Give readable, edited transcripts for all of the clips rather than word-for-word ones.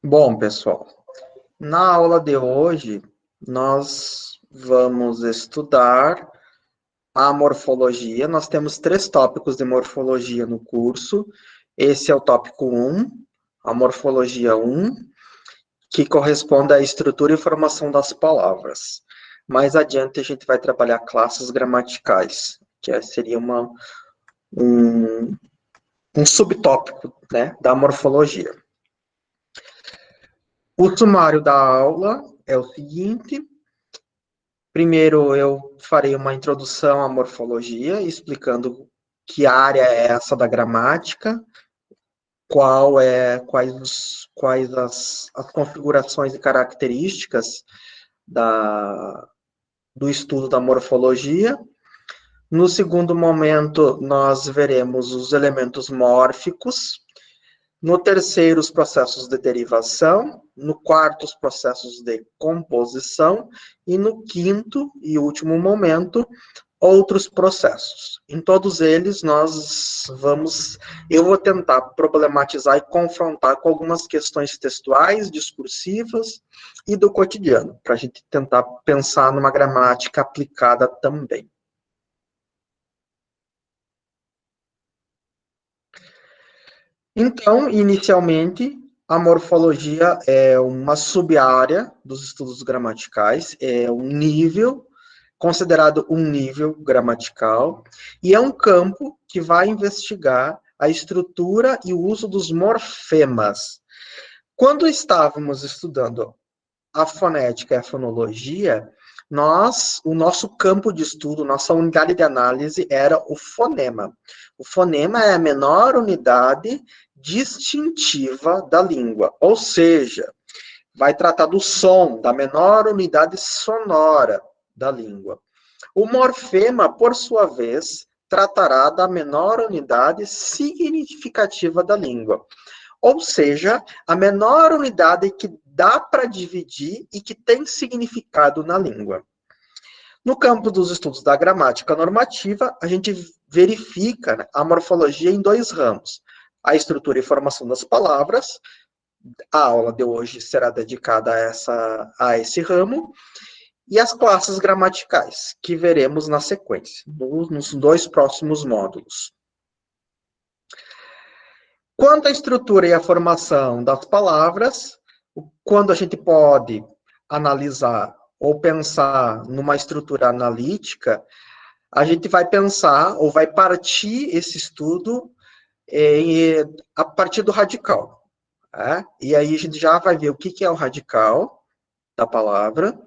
Bom, pessoal, na aula de hoje, nós vamos estudar a morfologia. Nós temos 3 tópicos de morfologia no curso. Esse é o tópico 1, a morfologia 1, que corresponde à estrutura e formação das palavras. Mais adiante, a gente vai trabalhar classes gramaticais, que seria um, um subtópico, né, da morfologia. O sumário da aula é o seguinte. Primeiro, eu farei uma introdução à morfologia, explicando que área é essa da gramática, quais as configurações e características do estudo da morfologia. No segundo momento, nós veremos os elementos mórficos. No terceiro, os processos de derivação. No quarto, os processos de composição. E no quinto e último momento, outros processos. Em todos eles, eu vou tentar problematizar e confrontar com algumas questões textuais, discursivas e do cotidiano, para a gente tentar pensar numa gramática aplicada também. Então, inicialmente, a morfologia é uma sub-área dos estudos gramaticais, é um nível, considerado um nível gramatical, e é um campo que vai investigar a estrutura e o uso dos morfemas. Quando estávamos estudando a fonética e a fonologia, o nosso campo de estudo, nossa unidade de análise era o fonema. O fonema é a menor unidade distintiva da língua, ou seja, vai tratar do som, da menor unidade sonora da língua. O morfema, por sua vez, tratará da menor unidade significativa da língua, ou seja, a menor unidade que dá para dividir e que tem significado na língua. No campo dos estudos da gramática normativa, a gente verifica, né, a morfologia em 2 ramos. A estrutura e formação das palavras. A aula de hoje será dedicada a esse ramo. E as classes gramaticais, que veremos na sequência, nos 2 próximos módulos. Quanto à estrutura e à formação das palavras, quando a gente pode analisar ou pensar numa estrutura analítica, a gente vai pensar ou vai partir esse estudo a partir do radical. Né? E aí a gente já vai ver o que é o radical da palavra,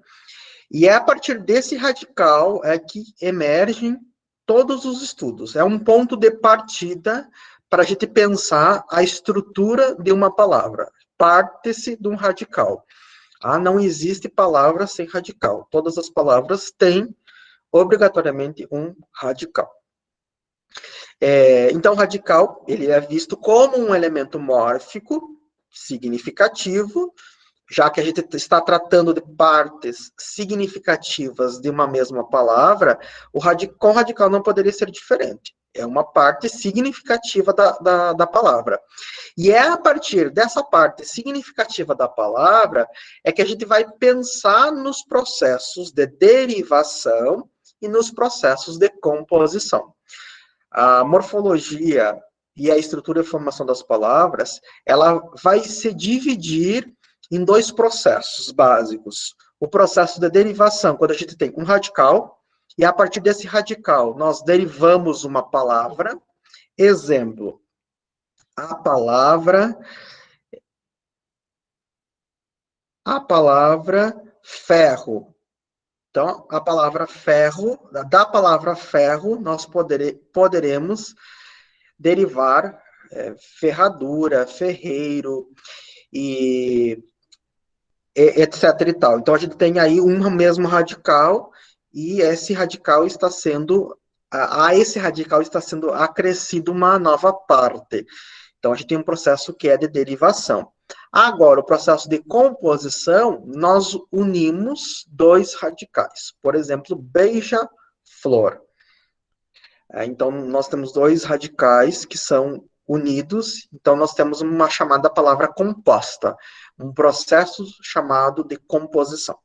e é a partir desse radical que emergem todos os estudos. É um ponto de partida para a gente pensar a estrutura de uma palavra. Parte-se de um radical. Não existe palavra sem radical. Todas as palavras têm, obrigatoriamente, um radical. Então, o radical ele é visto como um elemento mórfico, significativo, já que a gente está tratando de partes significativas de uma mesma palavra, com radical não poderia ser diferente. É uma parte significativa da palavra. E é a partir dessa parte significativa da palavra que a gente vai pensar nos processos de derivação e nos processos de composição. A morfologia e a estrutura e formação das palavras, ela vai se dividir em 2 processos básicos. O processo de derivação, quando a gente tem um radical, e a partir desse radical nós derivamos uma palavra. Exemplo, a palavra ferro. Então, a palavra ferro, da palavra ferro, nós poderemos derivar ferradura, ferreiro, e etc e tal. Então, a gente tem aí um mesmo radical, e esse radical está sendo, a esse radical está sendo acrescido uma nova parte. Então, a gente tem um processo que é de derivação. Agora, o processo de composição, nós unimos 2 radicais. Por exemplo, beija-flor. Então, nós temos 2 radicais que são unidos, então nós temos uma chamada palavra composta, um processo chamado de composição.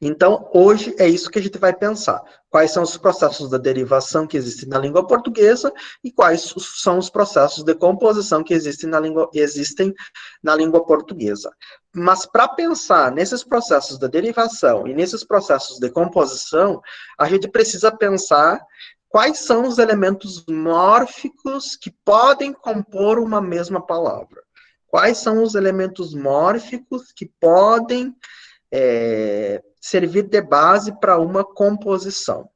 Então, hoje é isso que a gente vai pensar. Quais são os processos da derivação que existem na língua portuguesa e quais são os processos de composição que existem na língua portuguesa. Mas para pensar nesses processos da derivação e nesses processos de composição, a gente precisa pensar quais são os elementos mórficos que podem compor uma mesma palavra. Quais são os elementos mórficos que podem servir de base para uma composição,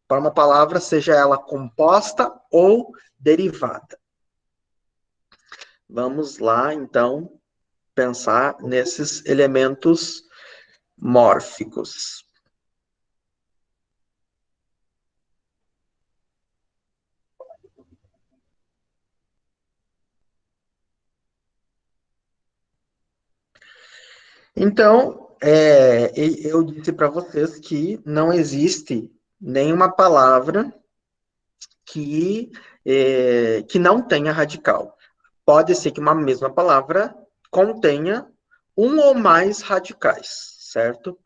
para uma palavra, seja ela composta ou derivada. Vamos lá, então, pensar nesses elementos mórficos. Então, eu disse para vocês que não existe nenhuma palavra que não tenha radical. Pode ser que uma mesma palavra contenha um ou mais radicais, certo?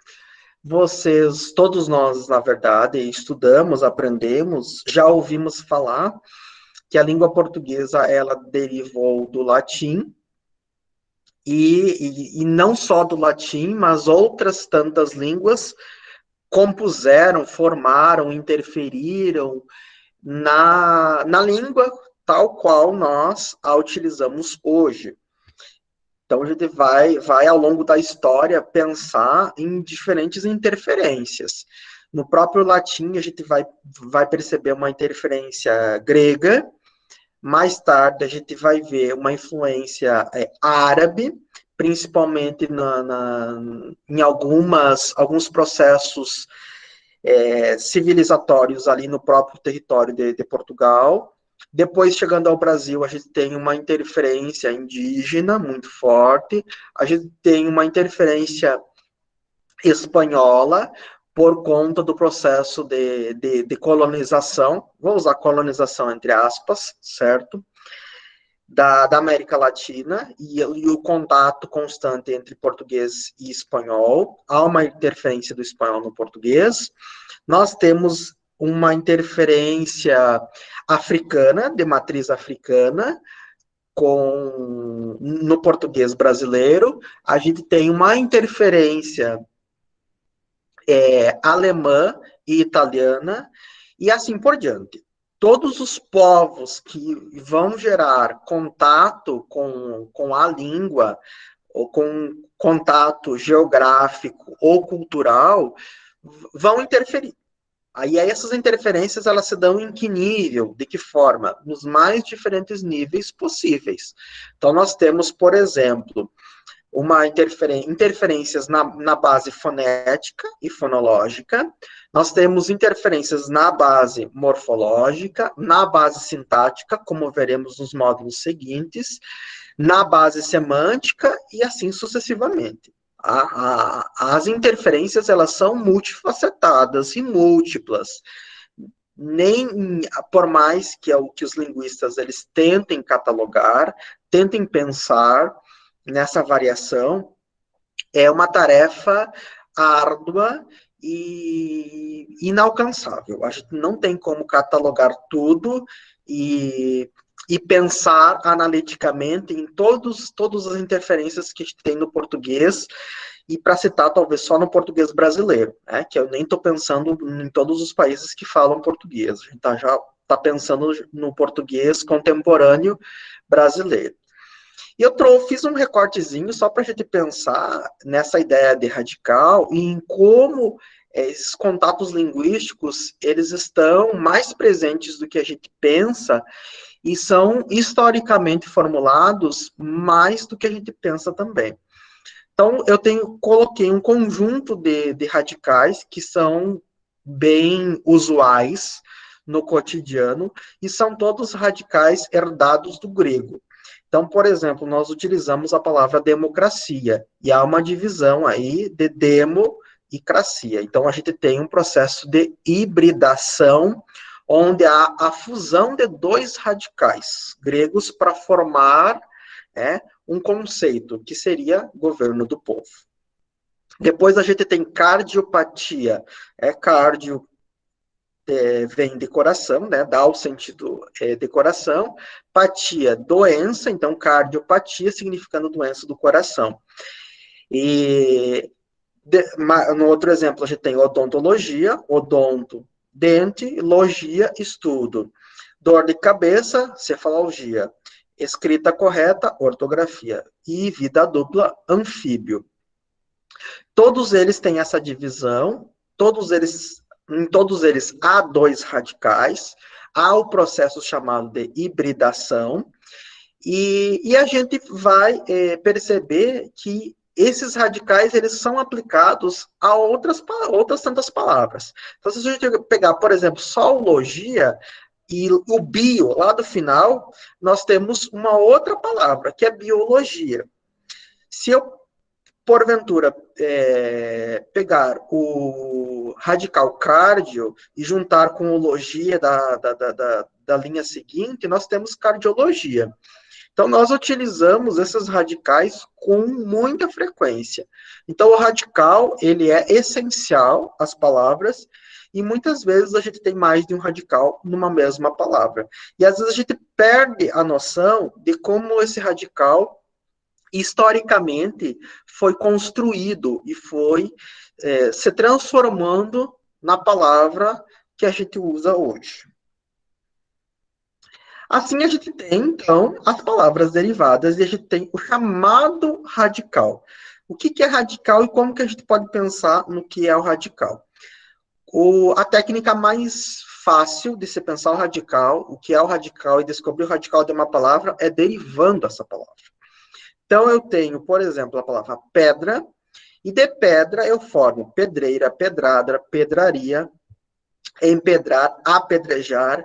Vocês, todos nós, na verdade, estudamos, aprendemos, já ouvimos falar que a língua portuguesa, ela derivou do latim, e não só do latim, mas outras tantas línguas compuseram, formaram, interferiram na língua tal qual nós a utilizamos hoje. Então, a gente vai ao longo da história, pensar em diferentes interferências. No próprio latim, a gente vai perceber uma interferência grega. Mais tarde, a gente vai ver uma influência árabe, principalmente em alguns processos civilizatórios ali no próprio território de Portugal. Depois, chegando ao Brasil, a gente tem uma interferência indígena muito forte, a gente tem uma interferência espanhola por conta do processo de colonização, vou usar colonização entre aspas, certo? Da América Latina e o contato constante entre português e espanhol. Há uma interferência do espanhol no português. Nós temos uma interferência africana, de matriz africana, no português brasileiro. A gente tem uma interferência alemã e italiana, e assim por diante. Todos os povos que vão gerar contato com a língua, ou com contato geográfico ou cultural, vão interferir. Aí essas interferências, elas se dão em que nível, de que forma? Nos mais diferentes níveis possíveis. Então, nós temos, por exemplo, interferências na base fonética e fonológica, nós temos interferências na base morfológica, na base sintática, como veremos nos módulos seguintes, na base semântica e assim sucessivamente. As interferências, elas são multifacetadas e múltiplas. Nem por mais que os linguistas eles tentem catalogar, tentem pensar nessa variação, é uma tarefa árdua e inalcançável. A gente não tem como catalogar tudo e pensar analiticamente em todas as interferências que a gente tem no português, e para citar talvez só no português brasileiro, né, que eu nem estou pensando em todos os países que falam português, a gente já está pensando no português contemporâneo brasileiro. E eu fiz um recortezinho só para a gente pensar nessa ideia de radical e em como esses contatos linguísticos, eles estão mais presentes do que a gente pensa e são historicamente formulados mais do que a gente pensa também. Então, coloquei um conjunto de radicais que são bem usuais no cotidiano e são todos radicais herdados do grego. Então, por exemplo, nós utilizamos a palavra democracia, e há uma divisão aí de demo e cracia. Então, a gente tem um processo de hibridação onde há a fusão de dois radicais gregos para formar um conceito, que seria governo do povo. Depois a gente tem cardiopatia. Cardio vem de coração, né? Dá o sentido de coração. Patia, doença, então cardiopatia significando doença do coração. E no outro exemplo a gente tem odontologia, odonto, dente, logia, estudo. Dor de cabeça, cefalgia. Escrita correta, ortografia. E vida dupla, anfíbio. Todos eles têm essa divisão, em todos eles há dois radicais, há o processo chamado de hibridação, e a gente vai perceber que esses radicais eles são aplicados a outras tantas palavras. Então, se a gente pegar, por exemplo, zoologia e o bio, lá do final, nós temos uma outra palavra, que é biologia. Se eu porventura, pegar o radical cardio e juntar com o logia da linha seguinte, nós temos cardiologia. Então, nós utilizamos esses radicais com muita frequência. Então, o radical, ele é essencial às palavras, e muitas vezes a gente tem mais de um radical numa mesma palavra. E às vezes a gente perde a noção de como esse radical historicamente foi construído e foi se transformando na palavra que a gente usa hoje. Assim, a gente tem, então, as palavras derivadas e a gente tem o chamado radical. O que é radical e como que a gente pode pensar no que é o radical? A técnica mais fácil de se pensar o radical, o que é o radical e descobrir o radical de uma palavra é derivando essa palavra. Então, eu tenho, por exemplo, a palavra pedra, e de pedra eu formo pedreira, pedrada, pedraria, empedrar, apedrejar,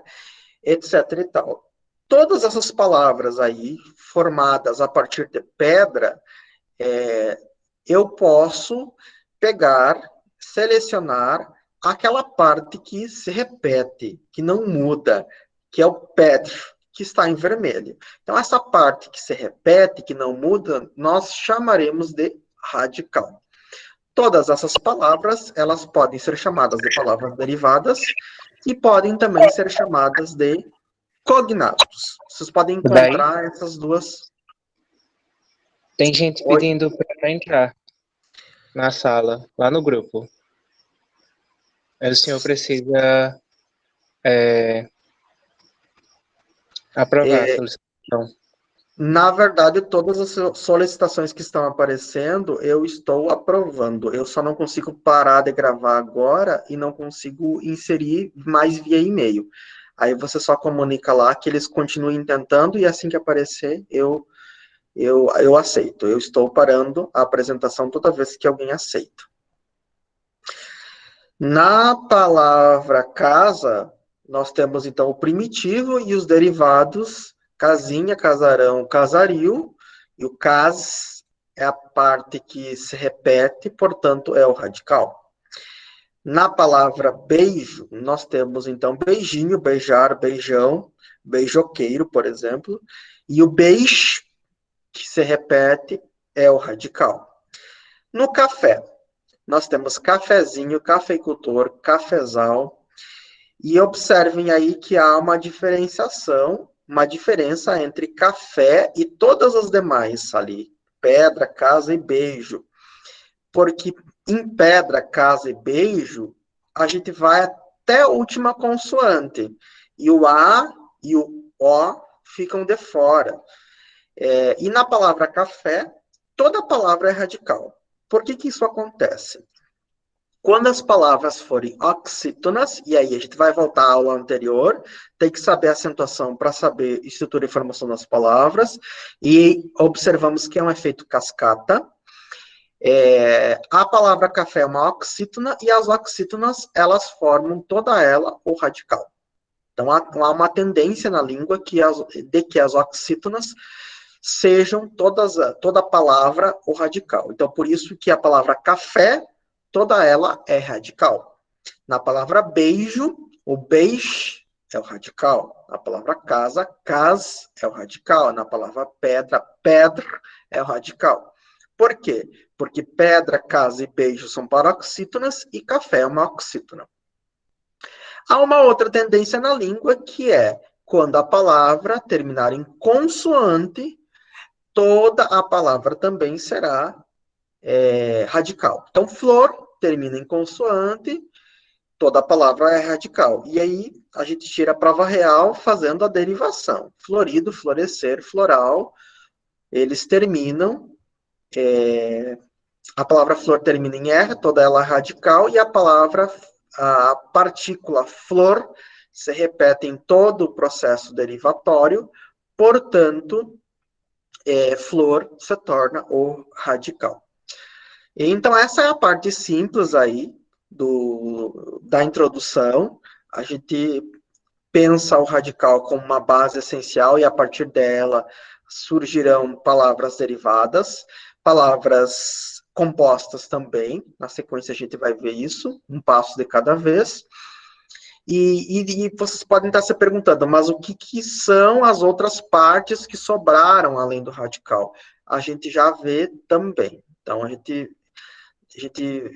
etc. e tal. Todas essas palavras aí, formadas a partir de pedra, eu posso pegar, selecionar aquela parte que se repete, que não muda, que é o pedra, que está em vermelho. Então, essa parte que se repete, que não muda, nós chamaremos de radical. Todas essas palavras, elas podem ser chamadas de palavras derivadas e podem também ser chamadas de cognatos. Vocês podem encontrar essas duas. Tem gente pedindo para entrar na sala, lá no grupo. O senhor precisa aprovar a solicitação. Na verdade, todas as solicitações que estão aparecendo, eu estou aprovando. Eu só não consigo parar de gravar agora e não consigo inserir mais via e-mail. Aí você só comunica lá que eles continuem tentando e assim que aparecer, eu aceito. Eu estou parando a apresentação toda vez que alguém aceita. Na palavra casa, nós temos então o primitivo e os derivados, casinha, casarão, casario, e o cas é a parte que se repete, portanto, é o radical. Na palavra beijo, nós temos então beijinho, beijar, beijão, beijoqueiro, por exemplo, e o beijo, que se repete, é o radical. No café, nós temos cafezinho, cafeicultor, cafezal, e observem aí que há uma diferenciação, uma diferença entre café e todas as demais ali, pedra, casa e beijo. Porque em pedra, casa e beijo, a gente vai até a última consoante, e o A e o O ficam de fora. E na palavra café, toda palavra é radical. Por que isso acontece? Quando as palavras forem oxítonas, e aí a gente vai voltar à aula anterior, tem que saber a acentuação para saber estrutura e formação das palavras, e observamos que é um efeito cascata. A palavra café é uma oxítona, e as oxítonas, elas formam toda ela o radical. Então, há uma tendência na língua de que as oxítonas sejam toda a palavra o radical. Então, por isso que a palavra café, toda ela é radical. Na palavra beijo, o beijo é o radical. Na palavra casa, cas é o radical. Na palavra pedra, pedra é o radical. Por quê? Porque pedra, casa e beijo são paroxítonas e café é uma oxítona. Há uma outra tendência na língua que é quando a palavra terminar em consoante, toda a palavra também será radical. Então, flor termina em consoante, toda a palavra é radical. E aí a gente tira a prova real fazendo a derivação. Florido, florescer, floral, eles terminam, a palavra flor termina em R, toda ela é radical, e a partícula flor se repete em todo o processo derivatório, portanto, flor se torna o radical. Então, essa é a parte simples aí da introdução. A gente pensa o radical como uma base essencial e, a partir dela, surgirão palavras derivadas, palavras compostas também. Na sequência, a gente vai ver isso, um passo de cada vez. E vocês podem estar se perguntando, mas o que são as outras partes que sobraram além do radical? A gente já vê também. Então, a gente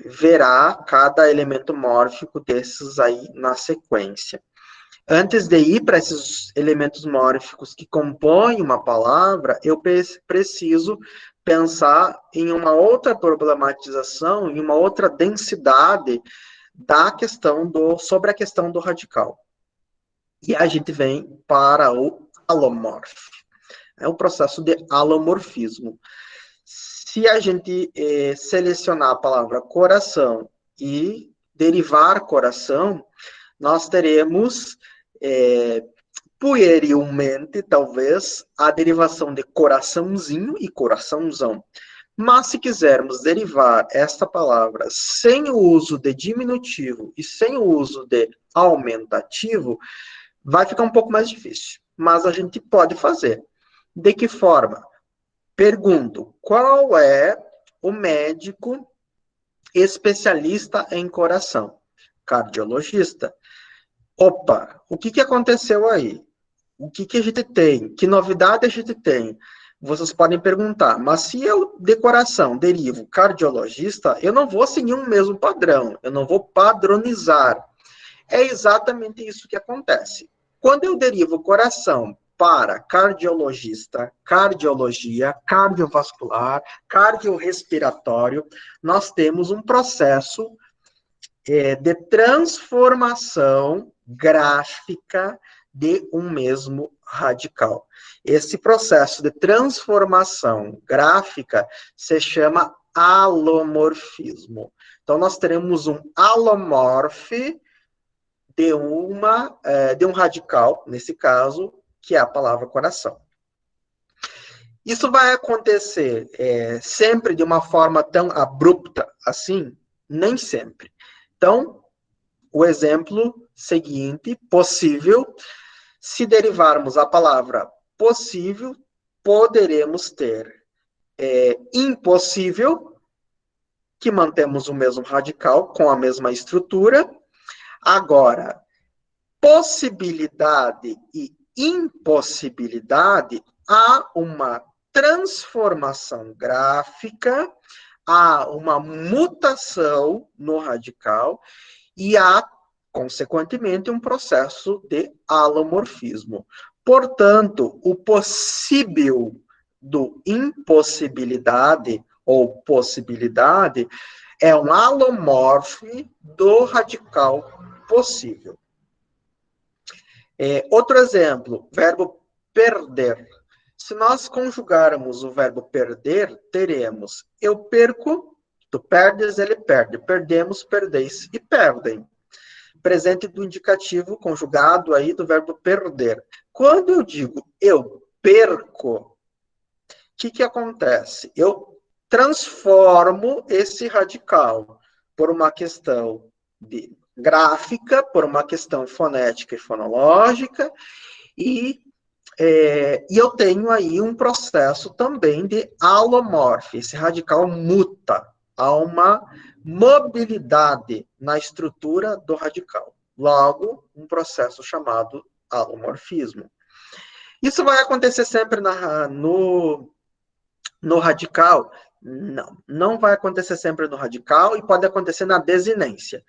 verá cada elemento mórfico desses aí na sequência. Antes de ir para esses elementos mórficos que compõem uma palavra, eu preciso pensar em uma outra problematização, em uma outra densidade sobre a questão do radical. E a gente vem para o alomorfe. É um processo de alomorfismo. Se a gente selecionar a palavra coração e derivar coração, nós teremos, puerilmente, talvez, a derivação de coraçãozinho e coraçãozão. Mas se quisermos derivar esta palavra sem o uso de diminutivo e sem o uso de aumentativo, vai ficar um pouco mais difícil. Mas a gente pode fazer. De que forma? Pergunto, qual é o médico especialista em coração? Cardiologista. Opa, o que aconteceu aí? O que a gente tem? Que novidade a gente tem? Vocês podem perguntar, mas se eu, de coração, derivo cardiologista, eu não vou seguir um mesmo padrão, eu não vou padronizar. É exatamente isso que acontece. Quando eu derivo coração para cardiologista, cardiologia, cardiovascular, cardiorrespiratório, nós temos um processo de transformação gráfica de um mesmo radical. Esse processo de transformação gráfica se chama alomorfismo. Então, nós teremos um alomorfe de um radical, nesse caso, que é a palavra coração. Isso vai acontecer sempre de uma forma tão abrupta assim? Nem sempre. Então, o exemplo seguinte, possível, se derivarmos a palavra possível, poderemos ter impossível, que mantemos o mesmo radical, com a mesma estrutura. Agora, possibilidade e impossibilidade, há uma transformação gráfica, há uma mutação no radical e há, consequentemente, um processo de alomorfismo. Portanto, o possível do impossibilidade ou possibilidade é um alomorfe do radical possível. Outro exemplo, verbo perder. Se nós conjugarmos o verbo perder, teremos eu perco, tu perdes, ele perde. Perdemos, perdeis e perdem. Presente do indicativo conjugado aí do verbo perder. Quando eu digo eu perco, o que acontece? Eu transformo esse radical por uma questão gráfica, por uma questão fonética e fonológica, e eu tenho aí um processo também de alomorfe. Esse radical muta. Há uma mobilidade na estrutura do radical. logo um processo chamado alomorfismo. Isso vai acontecer sempre no radical? Não, não vai acontecer sempre no radical e pode acontecer na desinência.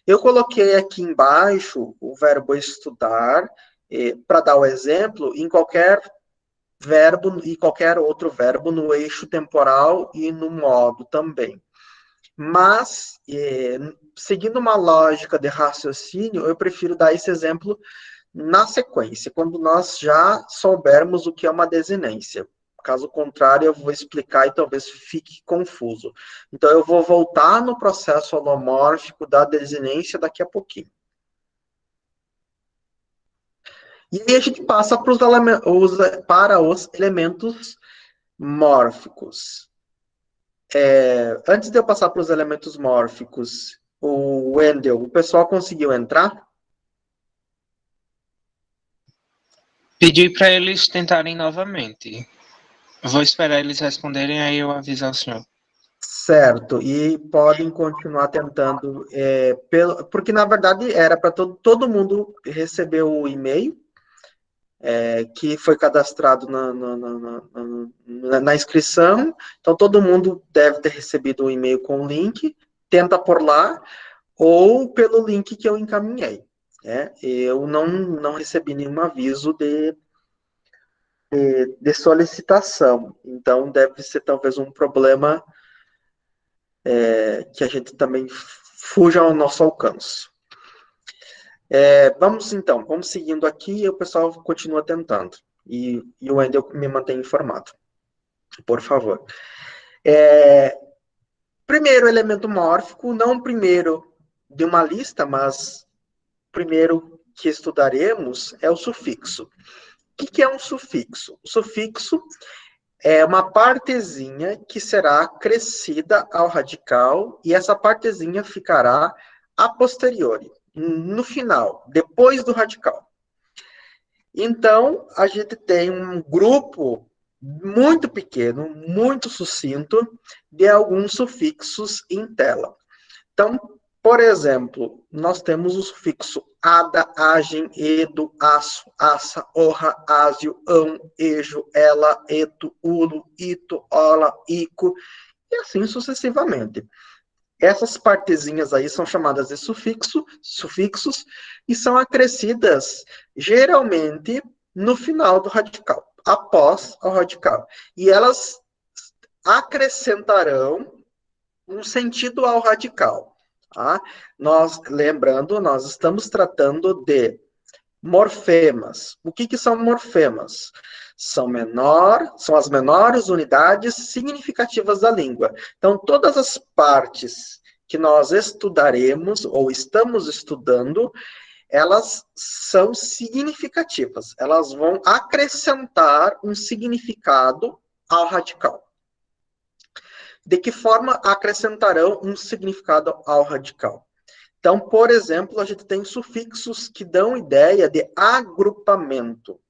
Eu coloquei aqui embaixo o verbo estudar, para dar o exemplo, em qualquer verbo e qualquer outro verbo no eixo temporal e no modo também. Mas, seguindo uma lógica de raciocínio, eu prefiro dar esse exemplo na sequência, quando nós já soubermos o que é uma desinência. Caso contrário, eu vou explicar e talvez fique confuso. Então, eu vou voltar no processo holomórfico da desinência daqui a pouquinho. E aí a gente passa para os elementos mórficos. Antes de eu passar para os elementos mórficos, o Wendel, o pessoal conseguiu entrar? Pedi para eles tentarem novamente. Vou esperar eles responderem, aí eu aviso ao senhor. Certo, e podem continuar tentando, porque na verdade era para todo mundo receber o e-mail, que foi cadastrado na inscrição, então todo mundo deve ter recebido o e-mail com o link, tenta por lá, ou pelo link que eu encaminhei. Eu não recebi nenhum aviso de solicitação, então deve ser talvez um problema que a gente também fuja ao nosso alcance. Vamos seguindo aqui e o pessoal continua tentando. E o Wendel me mantém informado, por favor. Primeiro elemento mórfico, não o primeiro de uma lista, mas o primeiro que estudaremos é o sufixo. O que é um sufixo? O sufixo é uma partezinha que será acrescida ao radical e essa partezinha ficará a posteriori, no final, depois do radical. Então, a gente tem um grupo muito pequeno, muito sucinto, de alguns sufixos em tela. Então, por exemplo, nós temos o sufixo ada, agem, edo, aço, aça, orra, ásio, ão, ejo, ela, eto, ulo, ito, ola, ico, e assim sucessivamente. Essas partezinhas aí são chamadas de sufixos, e são acrescidas geralmente no final do radical, após o radical. E elas acrescentarão um sentido ao radical. Tá? Lembrando, nós estamos tratando de morfemas. O que são morfemas? São as menores unidades significativas da língua. Então, todas as partes que nós estudaremos ou estamos estudando, elas são significativas. Elas vão acrescentar um significado ao radical. De que forma acrescentarão um significado ao radical? Então, por exemplo, a gente tem sufixos que dão ideia de agrupamento.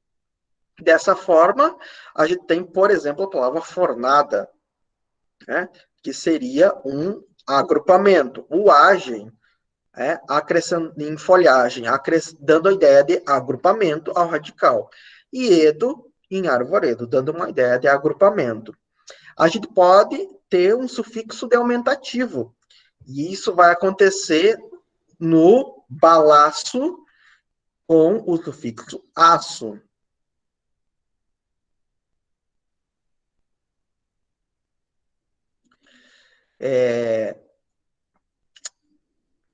Dessa forma, a gente tem, por exemplo, a palavra fornada, né, que seria um agrupamento. O agem, em folhagem, dando a ideia de agrupamento ao radical. E edo, em arvoredo, dando uma ideia de agrupamento. A gente pode ter um sufixo de aumentativo. E isso vai acontecer no balaço com o sufixo aço.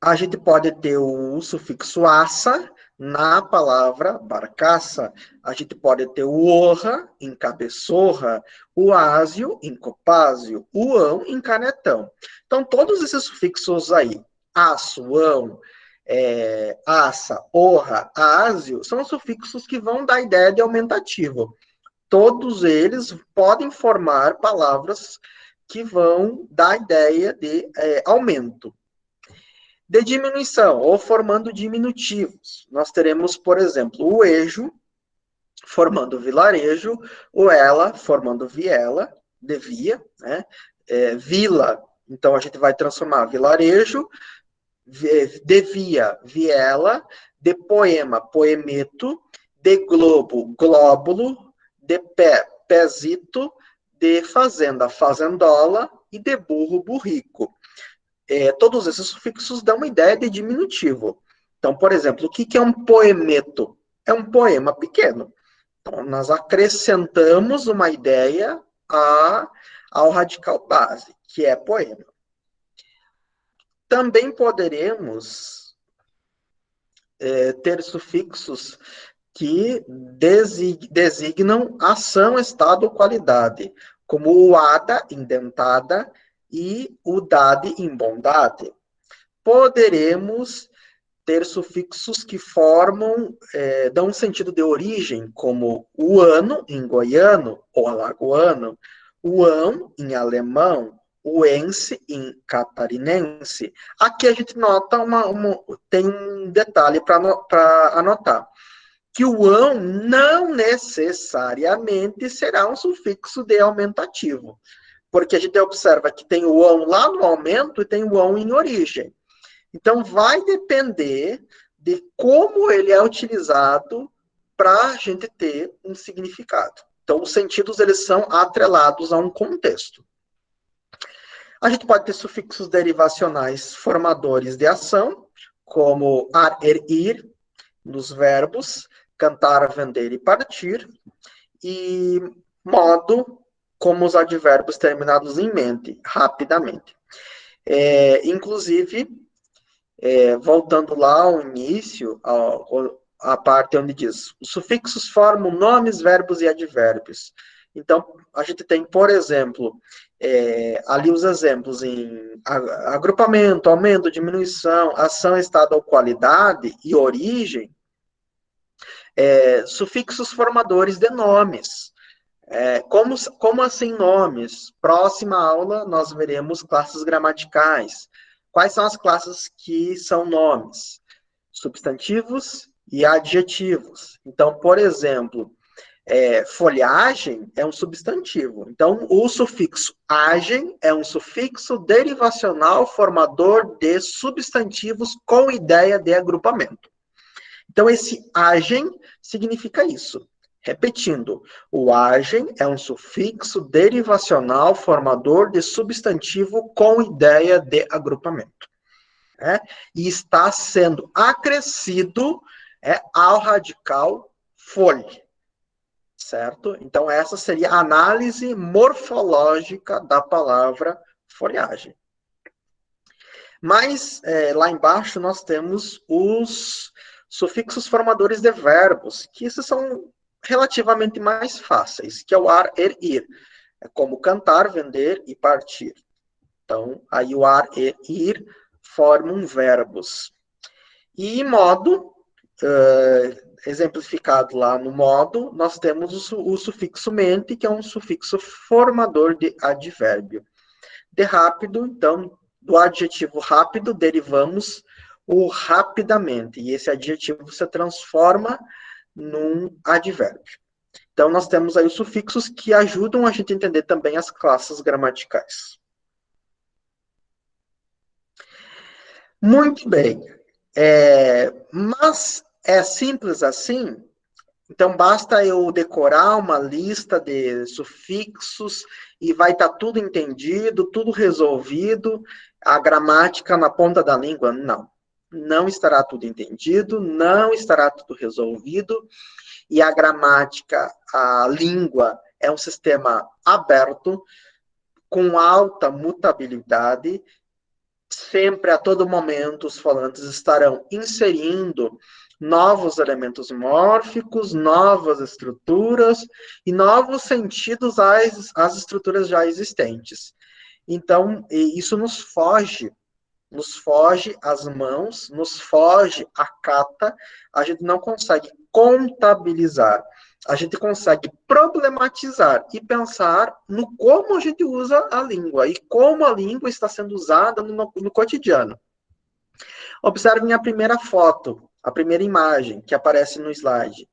A gente pode ter o sufixo aça na palavra barcaça. A gente pode ter o orra em cabeçorra, o ásio em copásio, o ão em canetão. Então, todos esses sufixos aí, aço, ão, aça, orra, ásio, são sufixos que vão dar ideia de aumentativo. Todos eles podem formar palavras que vão dar ideia de aumento. De diminuição, ou formando diminutivos. Nós teremos, por exemplo, o ejo, formando vilarejo, o ela, formando viela, de via, né? Vila, então a gente vai transformar vilarejo de via, viela, de poema, poemeto, de globo, glóbulo, de pé, pezito, de fazenda, fazendola e de burro, burrico. Todos esses sufixos dão uma ideia de diminutivo. Então, por exemplo, o que é um poemeto? É um poema pequeno. Então, nós acrescentamos uma ideia ao radical base, que é poema. Também poderemos ter sufixos que designam ação, estado ou qualidade, como o ada, indentada, e o dade, em bondade. Poderemos ter sufixos que dão um sentido de origem, como o ano, em goiano, ou alagoano, o ão, em alemão, o ense, em catarinense. Aqui a gente nota tem um detalhe para anotar, que o ão não necessariamente será um sufixo de aumentativo, porque a gente observa que tem o ão lá no aumento e tem o ão em origem. Então, vai depender de como ele é utilizado para a gente ter um significado. Então, os sentidos, eles são atrelados a um contexto. A gente pode ter sufixos derivacionais formadores de ação, como ar, ir, nos verbos, cantar, vender e partir, e modo, como os advérbios terminados em mente, rapidamente. Inclusive, voltando lá ao início, a parte onde diz, os sufixos formam nomes, verbos e advérbios. Então, a gente tem, por exemplo, ali os exemplos em agrupamento, aumento, diminuição, ação, estado ou qualidade e origem, sufixos formadores de nomes. Como assim nomes? Próxima aula nós veremos classes gramaticais. Quais são as classes que são nomes? Substantivos e adjetivos. Então, por exemplo, folhagem é um substantivo. Então, o sufixo agem é um sufixo derivacional formador de substantivos com ideia de agrupamento. Então, esse agem significa isso. Repetindo, o agem é um sufixo derivacional formador de substantivo com ideia de agrupamento. E está sendo acrescido ao radical folhe. Certo? Então, essa seria a análise morfológica da palavra folhagem. Mas, lá embaixo, nós temos os sufixos formadores de verbos, que esses são relativamente mais fáceis, que é o ar, ir. É como cantar, vender e partir. Então, aí o ar, ir formam verbos. E modo, exemplificado lá no modo, nós temos o sufixo mente, que é um sufixo formador de advérbio. De rápido, então, do adjetivo rápido, derivamos o rapidamente, e esse adjetivo se transforma num advérbio. Então, nós temos aí os sufixos que ajudam a gente a entender também as classes gramaticais. Muito bem. Mas é simples assim? Então, basta eu decorar uma lista de sufixos e vai estar tudo entendido, tudo resolvido, a gramática na ponta da língua? Não. Não estará tudo entendido, não estará tudo resolvido, e a gramática, a língua, é um sistema aberto, com alta mutabilidade. Sempre, a todo momento, os falantes estarão inserindo novos elementos mórficos, novas estruturas e novos sentidos às estruturas já existentes. Então, isso nos foge às mãos, nos foge à cata, a gente não consegue contabilizar, a gente consegue problematizar e pensar no como a gente usa a língua e como a língua está sendo usada no cotidiano. Observem a primeira foto, a primeira imagem que aparece no slide.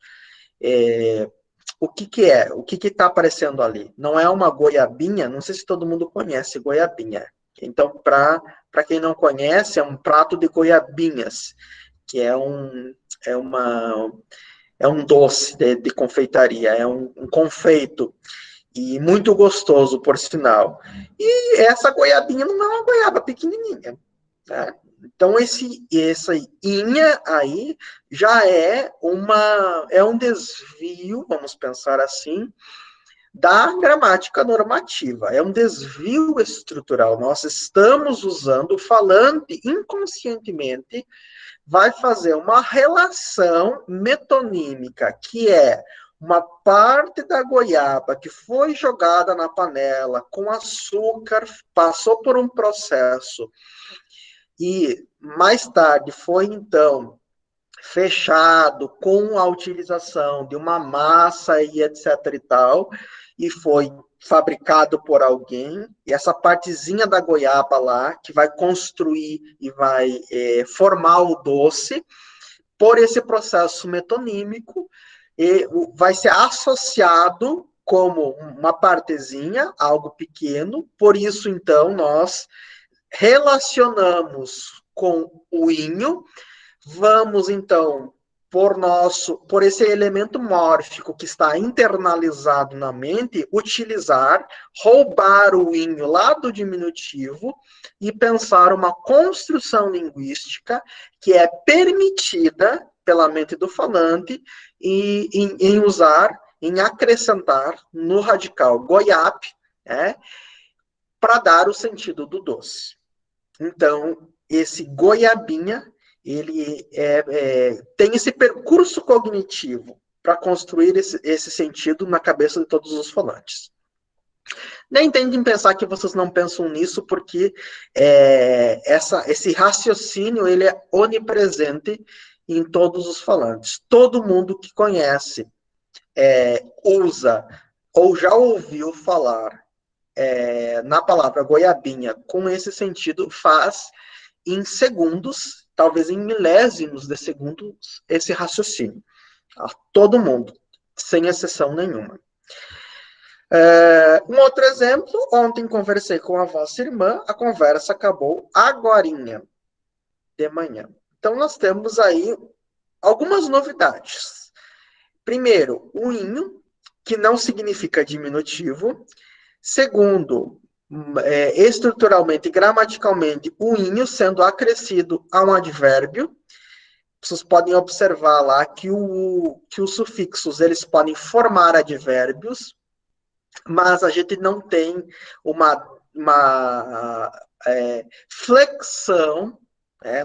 O que é? O que está aparecendo ali? Não é uma goiabinha? Não sei se todo mundo conhece goiabinha. Então, para quem não conhece, é um prato de goiabinhas, que é um doce de confeitaria, é um confeito, e muito gostoso, por sinal. E essa goiabinha não é uma goiaba pequenininha, né? Então, essa inha aí já é um desvio, vamos pensar assim, da gramática normativa. É um desvio estrutural. Nós estamos usando, o falante inconscientemente vai fazer uma relação metonímica, que é uma parte da goiaba que foi jogada na panela com açúcar, passou por um processo e mais tarde foi então fechado com a utilização de uma massa e etc e tal, e foi fabricado por alguém, e essa partezinha da goiaba lá, que vai construir e vai formar o doce, por esse processo metonímico, vai ser associado como uma partezinha, algo pequeno, por isso, então, nós relacionamos com o inho. Vamos, então, por esse elemento mórfico que está internalizado na mente, roubar o inho lá do diminutivo e pensar uma construção linguística que é permitida pela mente do falante em usar, em acrescentar no radical goiab, né, para dar o sentido do doce. Então, esse goiabinha, ele tem esse percurso cognitivo para construir esse sentido na cabeça de todos os falantes. Nem tentem pensar que vocês não pensam nisso, porque esse raciocínio ele é onipresente em todos os falantes. Todo mundo que conhece, usa ou já ouviu falar na palavra goiabinha com esse sentido, faz em segundos, talvez em milésimos de segundos, esse raciocínio. Todo mundo, sem exceção nenhuma. Um outro exemplo, ontem conversei com a vossa irmã, a conversa acabou agorinha de manhã. Então, nós temos aí algumas novidades. Primeiro, o inho, que não significa diminutivo. Segundo, estruturalmente e gramaticalmente, o inho sendo acrescido a um advérbio. Vocês podem observar lá que os sufixos eles podem formar advérbios, mas a gente não tem uma flexão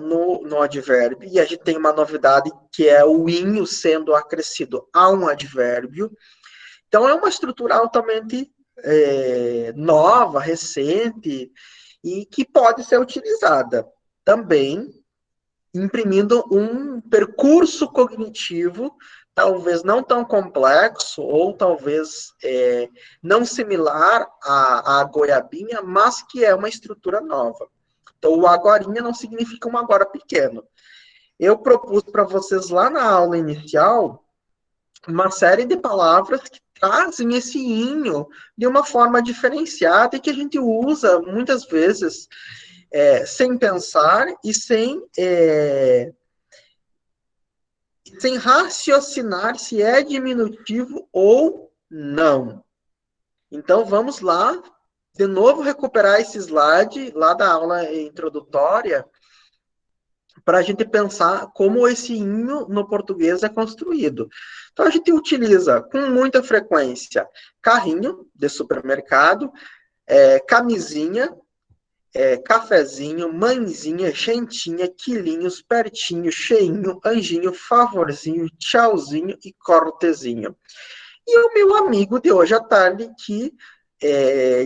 no advérbio, e a gente tem uma novidade que é o inho sendo acrescido a um advérbio. Então, é uma estrutura altamente nova, recente, e que pode ser utilizada também, imprimindo um percurso cognitivo, talvez não tão complexo, ou talvez não similar à goiabinha, mas que é uma estrutura nova. Então, o agorinha não significa um agora pequeno. Eu propus para vocês lá na aula inicial uma série de palavras que trazem esse inho de uma forma diferenciada e que a gente usa muitas vezes sem pensar e sem raciocinar se é diminutivo ou não. Então, vamos lá, de novo, recuperar esse slide lá da aula introdutória, para a gente pensar como esse inho no português é construído. Então, a gente utiliza com muita frequência carrinho de supermercado, camisinha, cafezinho, mãezinha, gentinha, quilinhos, pertinho, cheinho, anjinho, favorzinho, tchauzinho e cortezinho. E o meu amigo de hoje à tarde que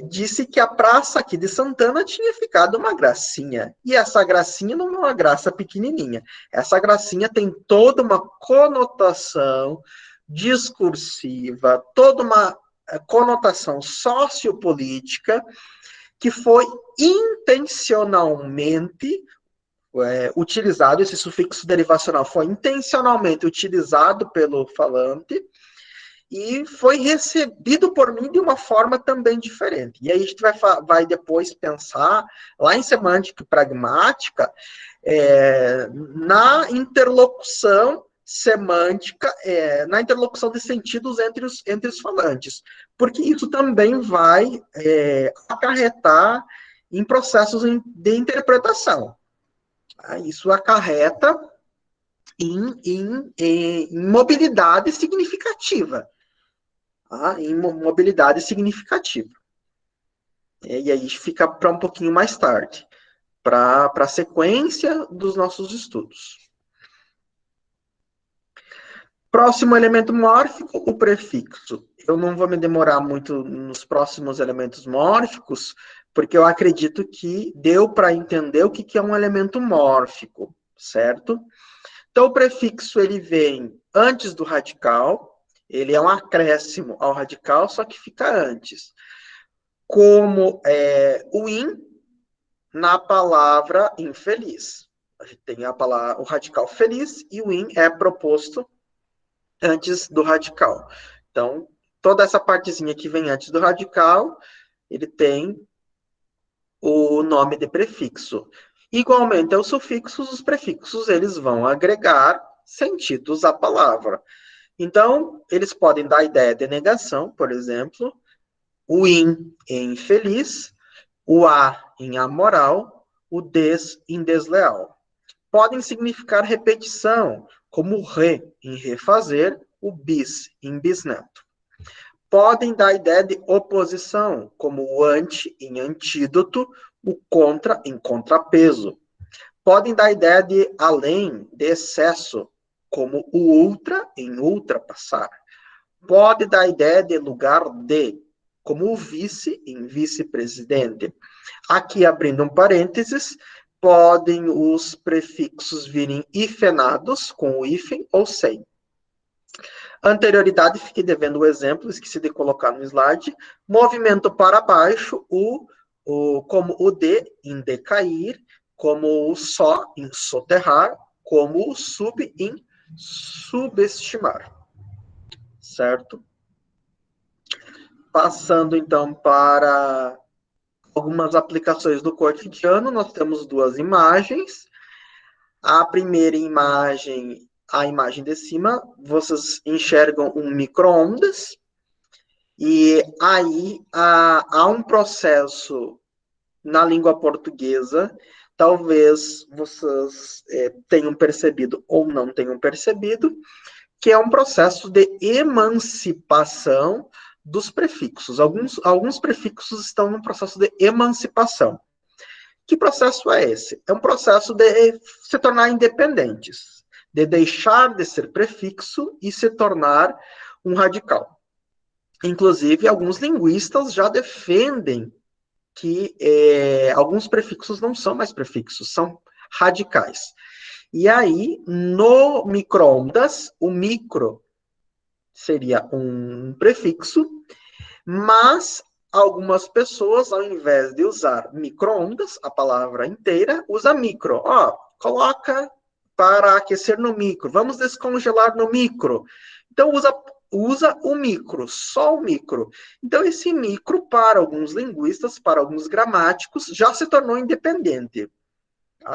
disse que a praça aqui de Santana tinha ficado uma gracinha. E essa gracinha não é uma graça pequenininha. Essa gracinha tem toda uma conotação discursiva, toda uma conotação sociopolítica que foi intencionalmente utilizado, esse sufixo derivacional foi intencionalmente utilizado pelo falante, e foi recebido por mim de uma forma também diferente. E aí a gente vai depois pensar, lá em semântica pragmática, na interlocução semântica, na interlocução de sentidos entre os falantes, porque isso também vai acarretar em processos de interpretação. Isso acarreta em mobilidade significativa. Em mobilidade significativa. E aí fica para um pouquinho mais tarde, para a sequência dos nossos estudos. Próximo elemento mórfico, o prefixo. Eu não vou me demorar muito nos próximos elementos mórficos, porque eu acredito que deu para entender o que é um elemento mórfico, certo? Então, o prefixo, ele vem antes do radical, ele é um acréscimo ao radical, só que fica antes. Como o in na palavra infeliz. A gente tem o radical feliz e o in é proposto antes do radical. Então, toda essa partezinha que vem antes do radical, ele tem o nome de prefixo. Igualmente aos sufixos, os prefixos, eles vão agregar sentidos à palavra. Então, eles podem dar ideia de negação, por exemplo, o in em infeliz, o a em amoral, o des em desleal. Podem significar repetição, como o re em refazer, o bis em bisneto. Podem dar ideia de oposição, como o anti em antídoto, o contra em contrapeso. Podem dar ideia de além, de excesso, como o ultra em ultrapassar. Pode dar ideia de lugar de, como o vice em vice-presidente. Aqui, abrindo um parênteses, podem os prefixos virem hifenados, com o hífen ou sem. Anterioridade, fiquei devendo o exemplo, esqueci de colocar no slide. Movimento para baixo, como o de em decair, como o só em soterrar, como o sub em subestimar. Certo? Passando, então, para algumas aplicações do cotidiano, nós temos duas imagens. A primeira imagem, a imagem de cima, vocês enxergam um micro-ondas, e aí há um processo na língua portuguesa, talvez vocês tenham percebido ou não tenham percebido, que é um processo de emancipação dos prefixos. Alguns prefixos estão no processo de emancipação. Que processo é esse? É um processo de se tornar independentes, de deixar de ser prefixo e se tornar um radical. Inclusive, alguns linguistas já defendem que alguns prefixos não são mais prefixos, são radicais. E aí, no micro-ondas, o micro seria um prefixo, mas algumas pessoas, ao invés de usar micro-ondas, a palavra inteira, usa micro. Coloca para aquecer no micro, vamos descongelar no micro. Então, usa o micro, só o micro. Então, esse micro, para alguns linguistas, para alguns gramáticos, já se tornou independente.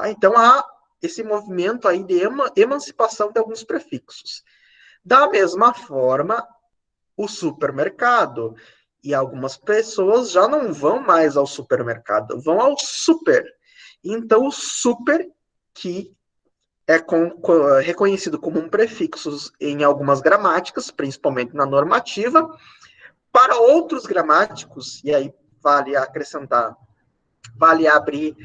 Então, há esse movimento aí de emancipação de alguns prefixos. Da mesma forma, o supermercado. E algumas pessoas já não vão mais ao supermercado, vão ao super. Então, o super, que é reconhecido como um prefixo em algumas gramáticas, principalmente na normativa, para outros gramáticos, e aí vale acrescentar, vale abrir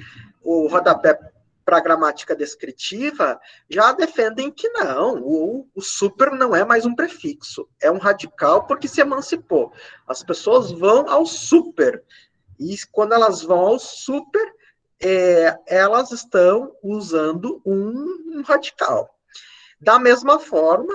o rodapé para a gramática descritiva, já defendem que não, o super não é mais um prefixo, é um radical porque se emancipou. As pessoas vão ao super, e quando elas vão ao super, elas estão usando um radical. Da mesma forma,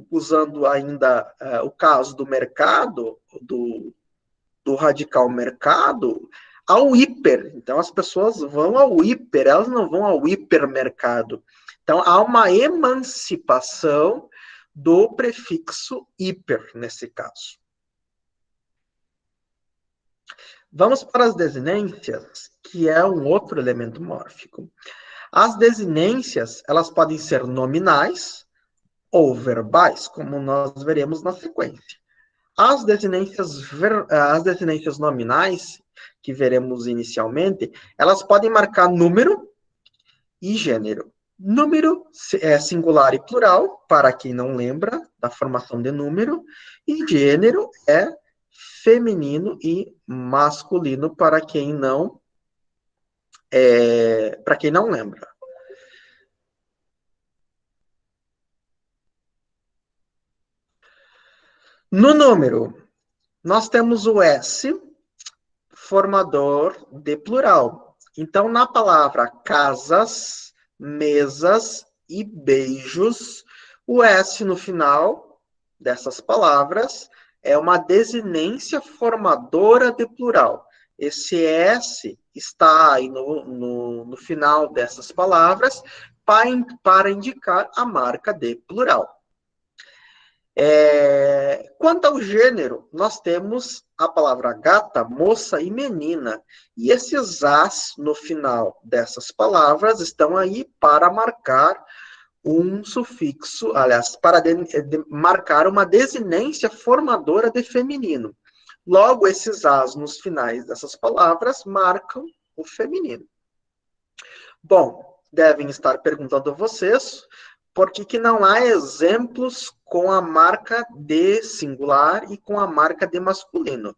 usando ainda o caso do mercado, do radical mercado, ao hiper. Então, as pessoas vão ao hiper, elas não vão ao hipermercado. Então, há uma emancipação do prefixo hiper, nesse caso. Vamos para as desinências, que é um outro elemento mórfico. As desinências, elas podem ser nominais ou verbais, como nós veremos na sequência. As desinências nominais, que veremos inicialmente, elas podem marcar número e gênero. Número é singular e plural, para quem não lembra da formação de número, e gênero é feminino e masculino, para quem não lembra. No número, nós temos o S, formador de plural. Então, na palavra casas, mesas e beijos, o S no final dessas palavras é uma desinência formadora de plural. Esse S está aí no final dessas palavras para indicar a marca de plural. Quanto ao gênero, nós temos a palavra gata, moça e menina. E esses as no final dessas palavras estão aí para marcar um sufixo, aliás, para marcar uma desinência formadora de feminino. Logo, esses as nos finais dessas palavras marcam o feminino. Bom, devem estar perguntando a vocês por que não há exemplos com a marca de singular e com a marca de masculino.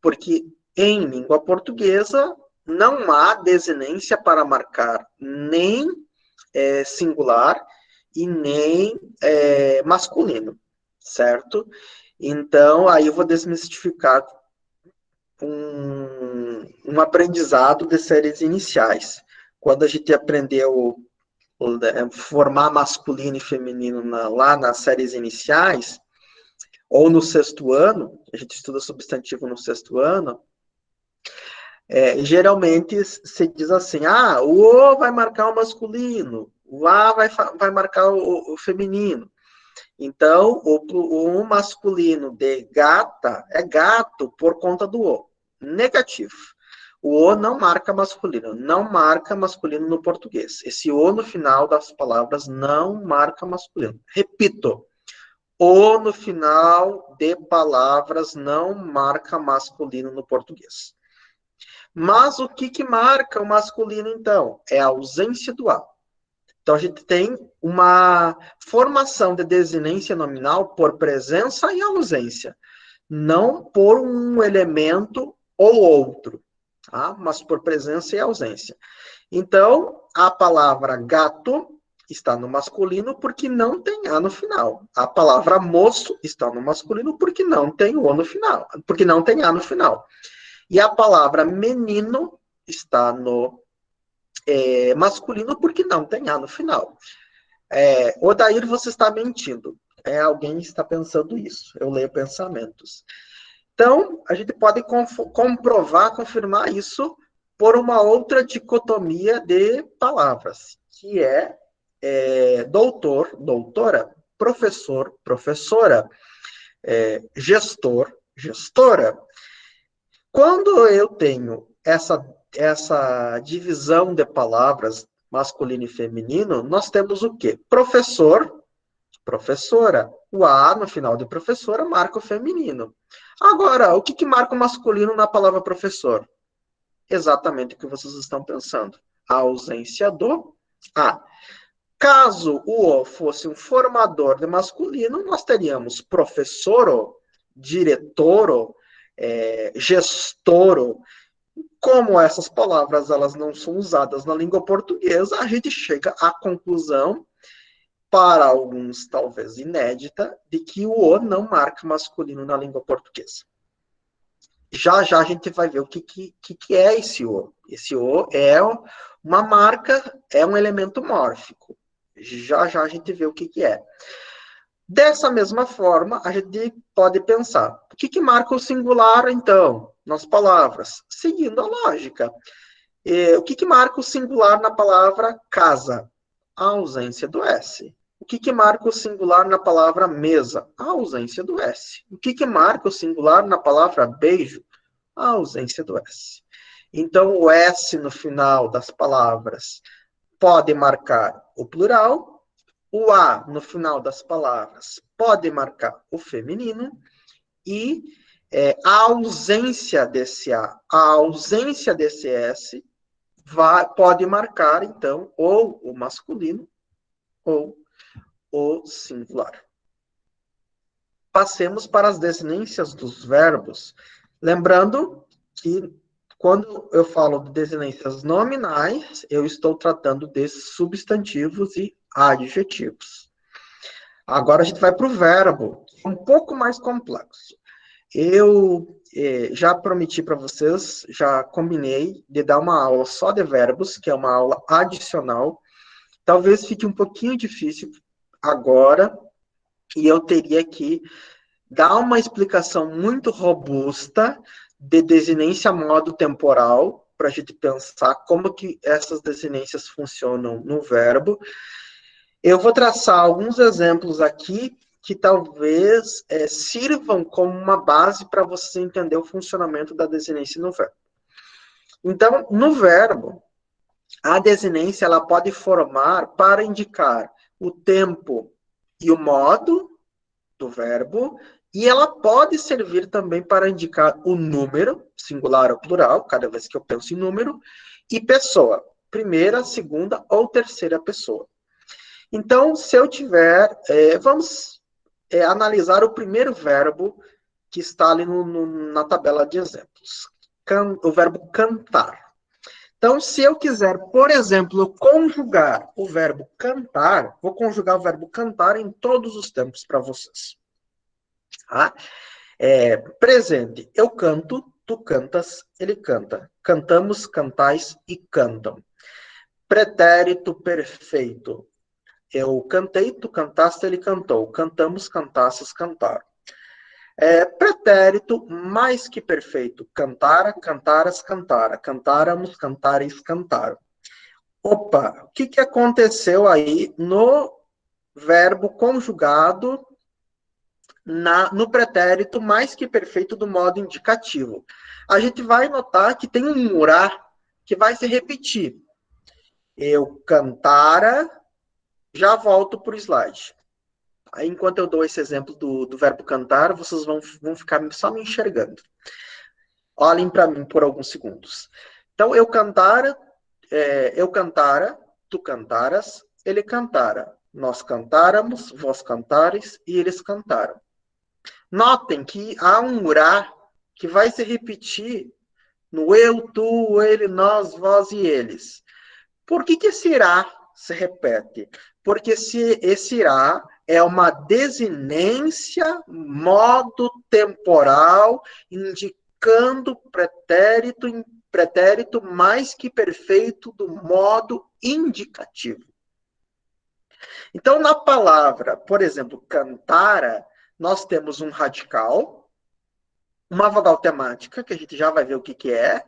Porque em língua portuguesa não há desinência para marcar nem singular e nem masculino, certo? Então, aí eu vou desmistificar um aprendizado de séries iniciais. Quando a gente aprendeu formar masculino e feminino lá nas séries iniciais, ou no sexto ano, a gente estuda substantivo no sexto ano, geralmente se diz assim, o O vai marcar o masculino, o A vai marcar o feminino. Então, o masculino de gata é gato por conta do O. Negativo. O O não marca masculino. Não marca masculino no português. Esse O no final das palavras não marca masculino. Repito. O no final de palavras não marca masculino no português. Mas o que marca o masculino, então? É a ausência do A. Então, a gente tem uma formação de desinência nominal por presença e ausência. Não por um elemento ou outro, tá? Mas por presença e ausência. Então, a palavra gato está no masculino porque não tem A no final. A palavra moço está no masculino porque não tem O no final, porque não tem A no final. E a palavra menino está no masculino porque não tem A no final. Odair, você está mentindo. Alguém está pensando isso. Eu leio pensamentos. Então, a gente pode comprovar, confirmar isso por uma outra dicotomia de palavras, que é doutor, doutora, professor, professora, gestor, gestora. Quando eu tenho essa divisão de palavras masculino e feminino, nós temos o quê? Professor, professora. O A no final de professora marca o feminino. Agora, o que marca o masculino na palavra professor? Exatamente o que vocês estão pensando. A ausência do A. Caso o O fosse um formador de masculino, nós teríamos professoro, diretoro, gestoro. Como essas palavras elas não são usadas na língua portuguesa, a gente chega à conclusão, para alguns talvez inédita, de que o O não marca masculino na língua portuguesa. Já já a gente vai ver o que é esse O. Esse O é uma marca, é um elemento mórfico. Já já a gente vê o que é. Dessa mesma forma, a gente pode pensar, o que marca o singular, então, nas palavras? Seguindo a lógica. O que marca o singular na palavra casa? A ausência do S. O que marca o singular na palavra mesa? A ausência do S. O que marca o singular na palavra beijo? A ausência do S. Então, o S no final das palavras pode marcar o plural, o A no final das palavras pode marcar o feminino, e a ausência desse S, pode marcar, então, ou o masculino ou o singular. Passemos para as desinências dos verbos. Lembrando que, quando eu falo de desinências nominais, eu estou tratando de substantivos e adjetivos. Agora a gente vai para o verbo, que é um pouco mais complexo. Eu já prometi para vocês, já combinei de dar uma aula só de verbos, que é uma aula adicional. Talvez fique um pouquinho difícil agora, e eu teria que dar uma explicação muito robusta de desinência modo temporal, para a gente pensar como que essas desinências funcionam no verbo. Eu vou traçar alguns exemplos aqui que talvez sirvam como uma base para você entender o funcionamento da desinência no verbo. Então, no verbo, a desinência ela pode formar para indicar o tempo e o modo do verbo, e ela pode servir também para indicar o número, singular ou plural, cada vez que eu penso em número, e pessoa, primeira, segunda ou terceira pessoa. Então, se eu tiver, vamos analisar o primeiro verbo que está ali na tabela de exemplos, o verbo cantar. Então, se eu quiser, por exemplo, conjugar o verbo cantar, vou conjugar o verbo cantar em todos os tempos para vocês. Tá? Presente, eu canto, tu cantas, ele canta. Cantamos, cantais e cantam. Pretérito perfeito. Eu cantei, tu cantaste, ele cantou. Cantamos, cantasses, cantaram. Pretérito mais que perfeito. Cantara, cantaras, cantara. Cantáramos, cantares, cantaram. Opa, o que aconteceu aí no verbo conjugado no pretérito mais que perfeito do modo indicativo? A gente vai notar que tem um murar que vai se repetir. Eu cantara, já volto para o slide. Aí, enquanto eu dou esse exemplo do verbo cantar, vocês vão ficar só me enxergando. Olhem para mim por alguns segundos. Então, eu cantara, tu cantaras, ele cantara. Nós cantáramos, vós cantares, e eles cantaram. Notem que há um murar que vai se repetir no eu, tu, ele, nós, vós e eles. Por que esse irá se repete? Porque esse irá é uma desinência modo temporal, indicando pretérito mais que perfeito do modo indicativo. Então, na palavra, por exemplo, cantara, nós temos um radical, uma vogal temática, que a gente já vai ver o que é,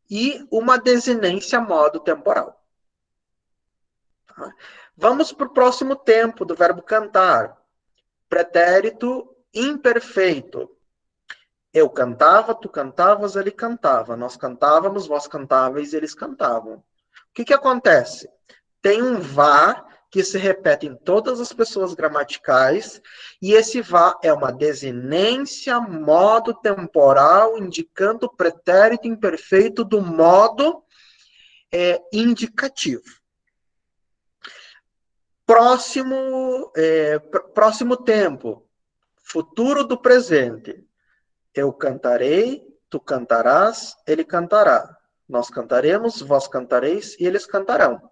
e uma desinência modo temporal. Tá? Vamos para o próximo tempo do verbo cantar. Pretérito imperfeito. Eu cantava, tu cantavas, ele cantava. Nós cantávamos, vós cantáveis, eles cantavam. O que acontece? Tem um vá que se repete em todas as pessoas gramaticais, e esse vá é uma desinência modo temporal, indicando o pretérito imperfeito do modo indicativo. Próximo tempo, futuro do presente. Eu cantarei, tu cantarás, ele cantará. Nós cantaremos, vós cantareis e eles cantarão.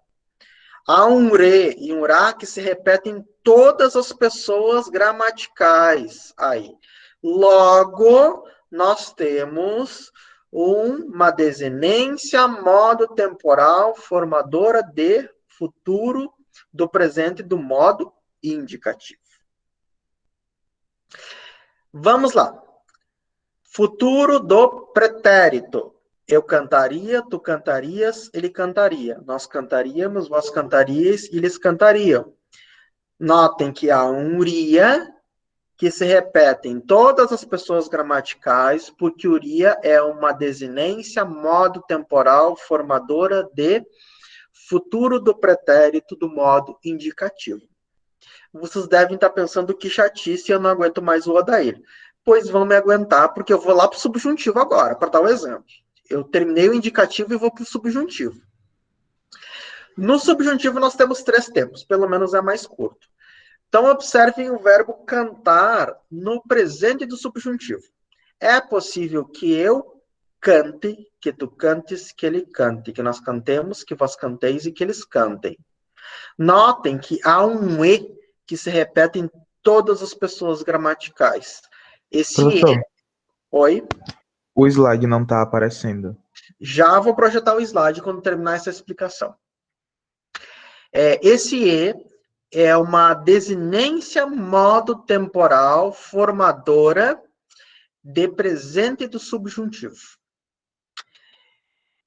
Há um re e um ra que se repetem em todas as pessoas gramaticais aí. Logo, nós temos uma desinência modo temporal formadora de futuro do presente do modo indicativo. Vamos lá. Futuro do pretérito. Eu cantaria, tu cantarias, ele cantaria. Nós cantaríamos, vós cantaríeis e eles cantariam. Notem que há um uria que se repete em todas as pessoas gramaticais, porque uria é uma desinência modo temporal formadora de futuro do pretérito do modo indicativo. Vocês devem estar pensando que chatice, eu não aguento mais o Odair. Pois vão me aguentar, porque eu vou lá para o subjuntivo agora, para dar um exemplo. Eu terminei o indicativo e vou para o subjuntivo. No subjuntivo nós temos 3 tempos, pelo menos é mais curto. Então observem o verbo cantar no presente do subjuntivo. É possível que eu cante, que tu cantes, que ele cante, que nós cantemos, que vós canteis e que eles cantem. Notem que há um E que se repete em todas as pessoas gramaticais. Esse E, Professor, oi, o slide não está aparecendo. já vou projetar o slide quando terminar essa explicação. Esse E é uma desinência modo temporal formadora de presente do subjuntivo.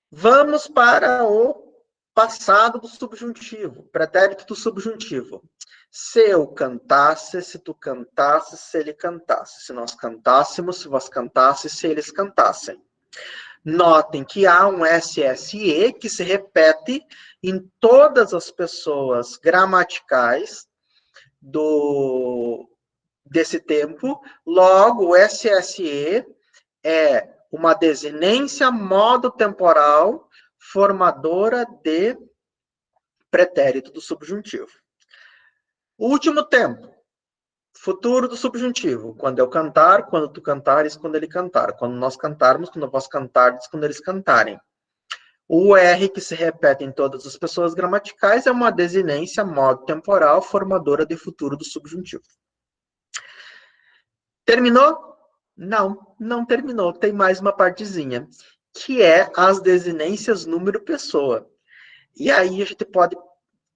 Vamos para o passado do subjuntivo, pretérito do subjuntivo. Se eu cantasse, se tu cantasse, se ele cantasse. Se nós cantássemos, se vós cantasses, se eles cantassem. Notem que há um SSE que se repete em todas as pessoas gramaticais desse tempo. Logo, o SSE é uma desinência modo temporal formadora de pretérito do subjuntivo. O último tempo, futuro do subjuntivo. Quando eu cantar, quando tu cantares, quando ele cantar. Quando nós cantarmos, quando vós cantardes, quando eles cantarem. O R, que se repete em todas as pessoas gramaticais, é uma desinência modo temporal formadora de futuro do subjuntivo. Terminou? Não, não terminou. Tem mais uma partezinha, que é as desinências número pessoa. E aí a gente pode,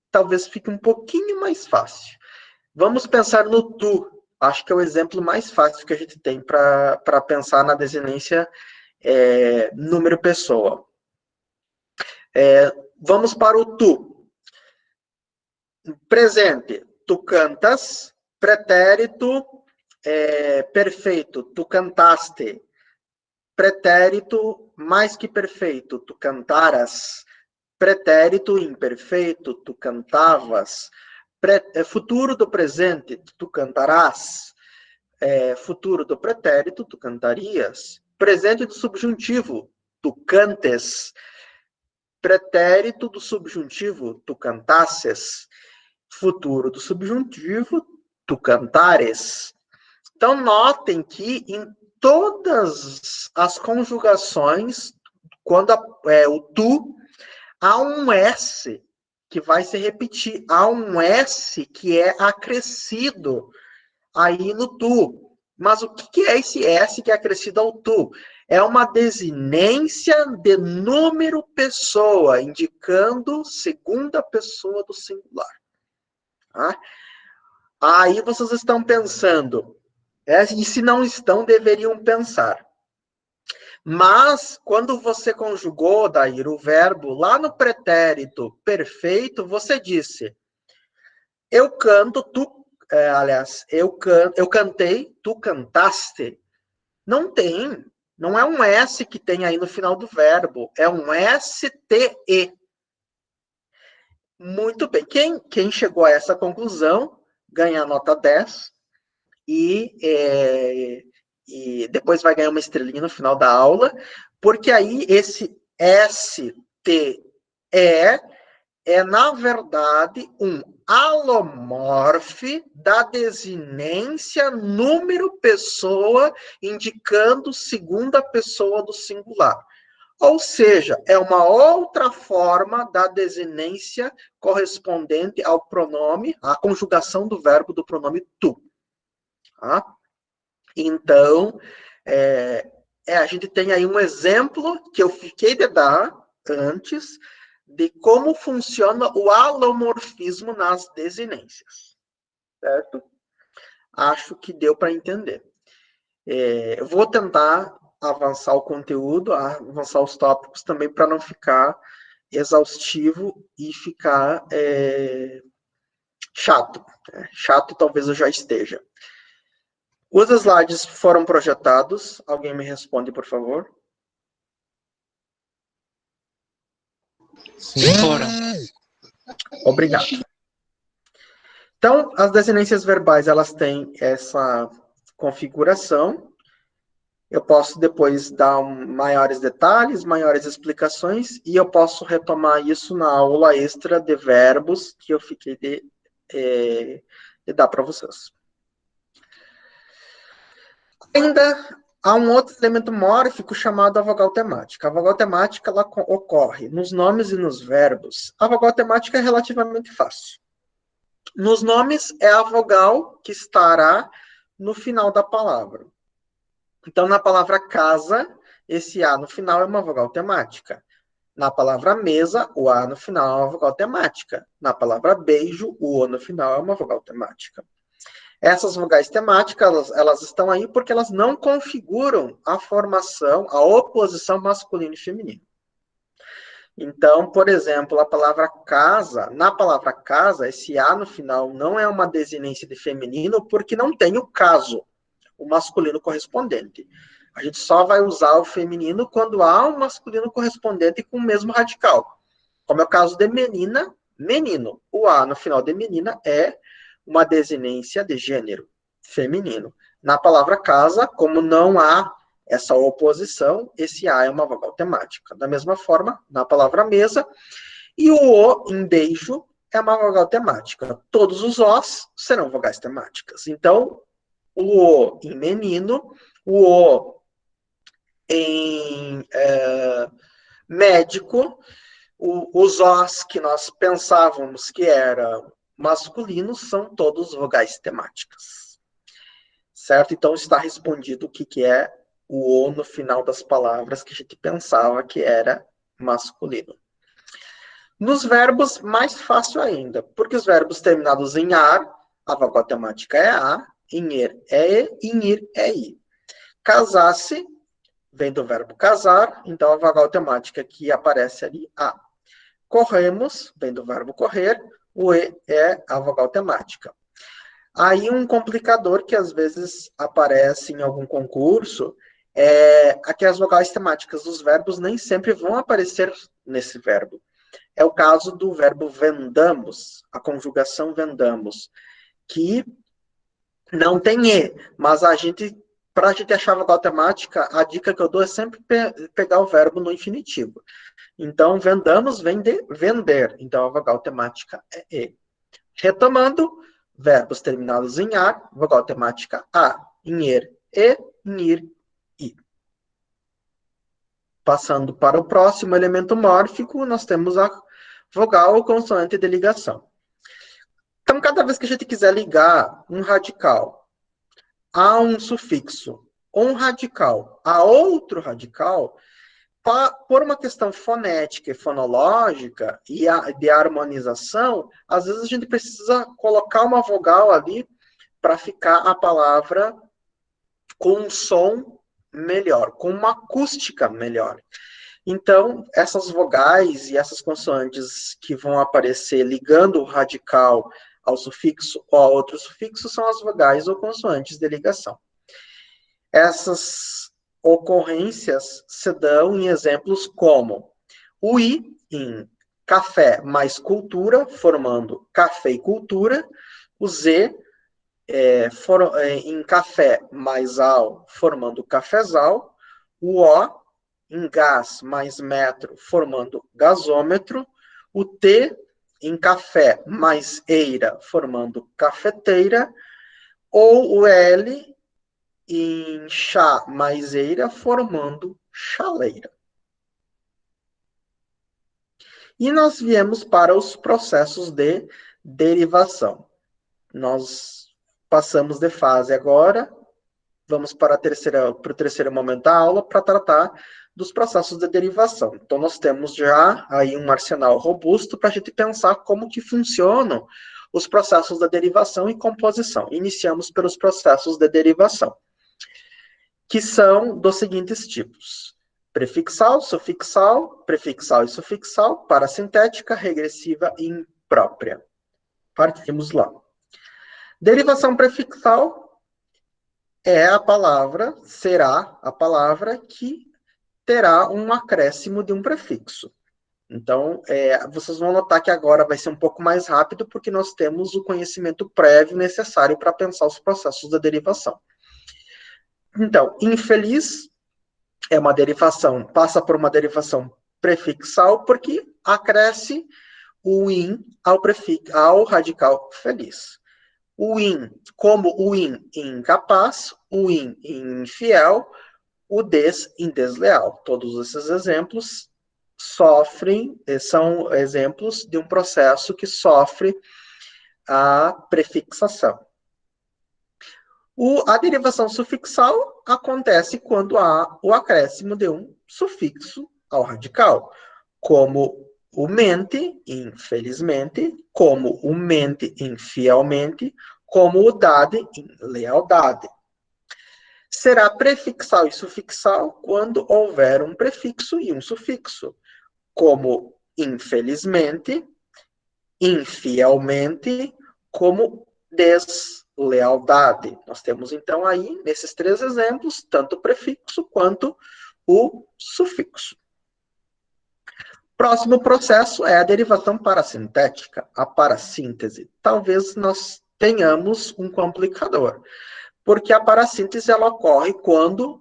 talvez fique um pouquinho mais fácil. Vamos pensar no tu. Acho que é o exemplo mais fácil que a gente tem para pensar na desinência número pessoa. Vamos para o tu. Presente, tu cantas. Pretérito perfeito, tu cantaste. Pretérito mais que perfeito, tu cantaras. Pretérito imperfeito, tu cantavas. Futuro do presente, tu cantarás. Futuro do pretérito, tu cantarias. Presente do subjuntivo, tu cantes. Pretérito do subjuntivo, tu cantasses. Futuro do subjuntivo, tu cantares. Então, notem que em todas as conjugações, quando o tu, há um S que vai se repetir. Há um S que é acrescido aí no tu. Mas o que é esse S que é acrescido ao tu? É uma desinência de número pessoa, indicando segunda pessoa do singular. Tá? Aí vocês estão pensando, e se não estão, deveriam pensar. Mas, quando você conjugou, Dair, o verbo lá no pretérito perfeito, você disse, eu canto, tu... eu cantei, tu cantaste. Não tem. Não é um S que tem aí no final do verbo. É um STE. Muito bem. Quem chegou a essa conclusão ganha nota 10 e depois vai ganhar uma estrelinha no final da aula, porque aí esse STE na verdade, um alomorfe da desinência número pessoa, indicando segunda pessoa do singular. Ou seja, é uma outra forma da desinência correspondente ao pronome, à conjugação do verbo do pronome tu. Tá? Então, a gente tem aí um exemplo que eu fiquei de dar antes, de como funciona o alomorfismo nas desinências, certo? Acho que deu para entender. Eu vou tentar avançar o conteúdo, avançar os tópicos também, para não ficar exaustivo e ficar Chato. Chato talvez eu já esteja. Os slides foram projetados. Alguém me responde, por favor? Sim. Foram. Obrigado. Então, as desinências verbais, elas têm essa configuração. Eu posso depois dar maiores detalhes, maiores explicações, e eu posso retomar isso na aula extra de verbos que eu fiquei de dar para vocês. Ainda há um outro elemento mórfico chamado a vogal temática. A vogal temática ela ocorre nos nomes e nos verbos. A vogal temática é relativamente fácil. Nos nomes é a vogal que estará no final da palavra. Então, na palavra casa, esse A no final é uma vogal temática. Na palavra mesa, o A no final é uma vogal temática. Na palavra beijo, o O no final é uma vogal temática. Essas vogais temáticas, elas estão aí porque elas não configuram a formação, a oposição masculino e feminino. Então, por exemplo, a palavra casa, na palavra casa, esse A no final não é uma desinência de feminino porque não tem o caso, o masculino correspondente. A gente só vai usar o feminino quando há um masculino correspondente com o mesmo radical. Como é o caso de menina, menino. O A no final de menina é uma desinência de gênero feminino. Na palavra casa, como não há essa oposição, esse A é uma vogal temática. Da mesma forma, na palavra mesa, e o O em beijo é uma vogal temática. Todos os Os serão vogais temáticas. Então, o O em menino, o O em médico, os Os que nós pensávamos que eram masculinos são todos vogais temáticas. Certo? Então está respondido o que é o O no final das palavras que a gente pensava que era masculino. Nos verbos, mais fácil ainda, porque os verbos terminados em ar, a vogal temática é A, em er é E, em ir é I. Casar-se vem do verbo casar, então a vogal temática que aparece ali, A. Corremos, vem do verbo correr, o E é a vogal temática. Aí um complicador que às vezes aparece em algum concurso é que as vogais temáticas dos verbos nem sempre vão aparecer nesse verbo. É o caso do verbo vendamos, a conjugação vendamos, que não tem E, mas para a gente achar a vogal temática, a dica que eu dou é sempre pegar o verbo no infinitivo. Então, vendamos vem de vender. Então, a vogal temática é E. Retomando, verbos terminados em ar, vogal temática A, em er, E, em ir, I. Passando para o próximo elemento mórfico, nós temos a vogal ou consoante de ligação. Então, cada vez que a gente quiser ligar um radical a um sufixo, ou um radical a outro radical, por uma questão fonética e fonológica e de harmonização, às vezes a gente precisa colocar uma vogal ali para ficar a palavra com um som melhor, com uma acústica melhor. Então, essas vogais e essas consoantes que vão aparecer ligando o radical ao sufixo ou a outro sufixo são as vogais ou consoantes de ligação. Essas ocorrências se dão em exemplos como o I em café mais cultura, formando café e cultura, o Z em café mais al, formando cafezal, o O em gás mais metro, formando gasômetro, o T em café mais eira, formando cafeteira, ou o L em chá mais eira, formando chaleira. E nós viemos para os processos de derivação. Nós passamos de fase agora, vamos para o terceiro momento da aula para tratar dos processos de derivação. Então, nós temos já aí um arsenal robusto para a gente pensar como que funcionam os processos da derivação e composição. Iniciamos pelos processos de derivação, que são dos seguintes tipos: prefixal, sufixal, prefixal e sufixal, parasintética, regressiva e imprópria. Partimos lá. Derivação prefixal será a palavra que terá um acréscimo de um prefixo. Então, vocês vão notar que agora vai ser um pouco mais rápido, porque nós temos o conhecimento prévio necessário para pensar os processos da derivação. Então, infeliz é uma derivação, passa por uma derivação prefixal, porque acresce o in ao radical feliz. O in, como o in incapaz, o in infiel, o des em desleal. Todos esses exemplos são exemplos de um processo que sofre a prefixação. A derivação sufixal acontece quando há o acréscimo de um sufixo ao radical, como o mente, infelizmente, como o mente, infielmente, como o dade, em lealdade. Será prefixal e sufixal quando houver um prefixo e um sufixo, como infelizmente, infielmente, como deslealdade. Nós temos, então, aí, nesses 3 exemplos, tanto o prefixo quanto o sufixo. Próximo processo é a derivação parasintética, a parassíntese. Talvez nós tenhamos um complicador, porque a parassíntese ela ocorre quando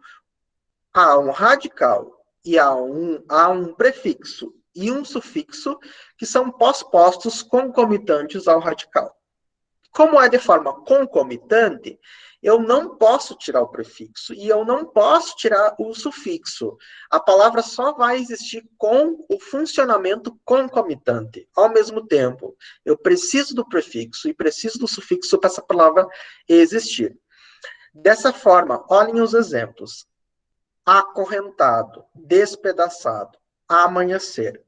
há um radical e há um prefixo e um sufixo que são postos concomitantes ao radical. Como é de forma concomitante, eu não posso tirar o prefixo e eu não posso tirar o sufixo. A palavra só vai existir com o funcionamento concomitante. Ao mesmo tempo, eu preciso do prefixo e preciso do sufixo para essa palavra existir. Dessa forma, olhem os exemplos. Acorrentado, despedaçado, amanhecer.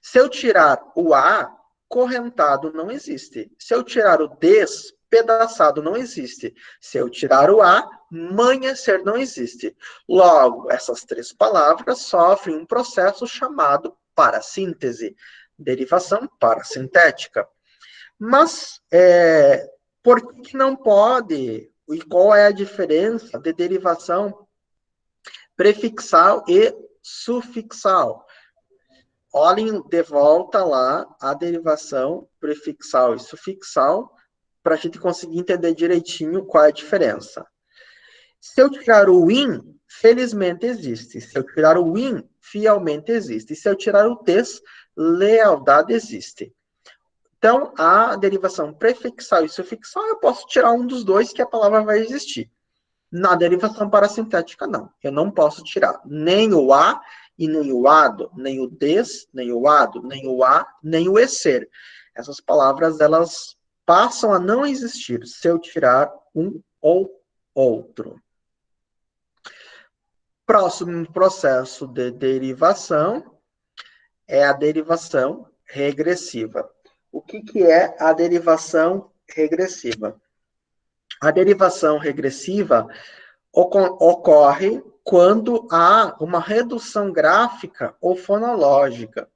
Se eu tirar o a, correntado não existe. Se eu tirar o despedaçado, não existe. Se eu tirar o a, amanhecer não existe. Logo, essas 3 palavras sofrem um processo chamado parassíntese, derivação parasintética. Mas, por que não pode? E qual é a diferença de derivação prefixal e sufixal? Olhem de volta lá a derivação prefixal e sufixal para a gente conseguir entender direitinho qual é a diferença. Se eu tirar o in, felizmente existe. Se eu tirar o in, fielmente existe. E se eu tirar o des, lealdade existe. Então, a derivação prefixal e sufixal, eu posso tirar um dos dois que a palavra vai existir. Na derivação parasintética, não. Eu não posso tirar nem o a e nem o ado, nem o des, nem o ado, nem o a, nem o esser. Essas palavras, elas passam a não existir se eu tirar um ou outro. Próximo processo de derivação é a derivação regressiva. O que é a derivação regressiva? A derivação regressiva ocorre quando há uma redução gráfica ou fonológica.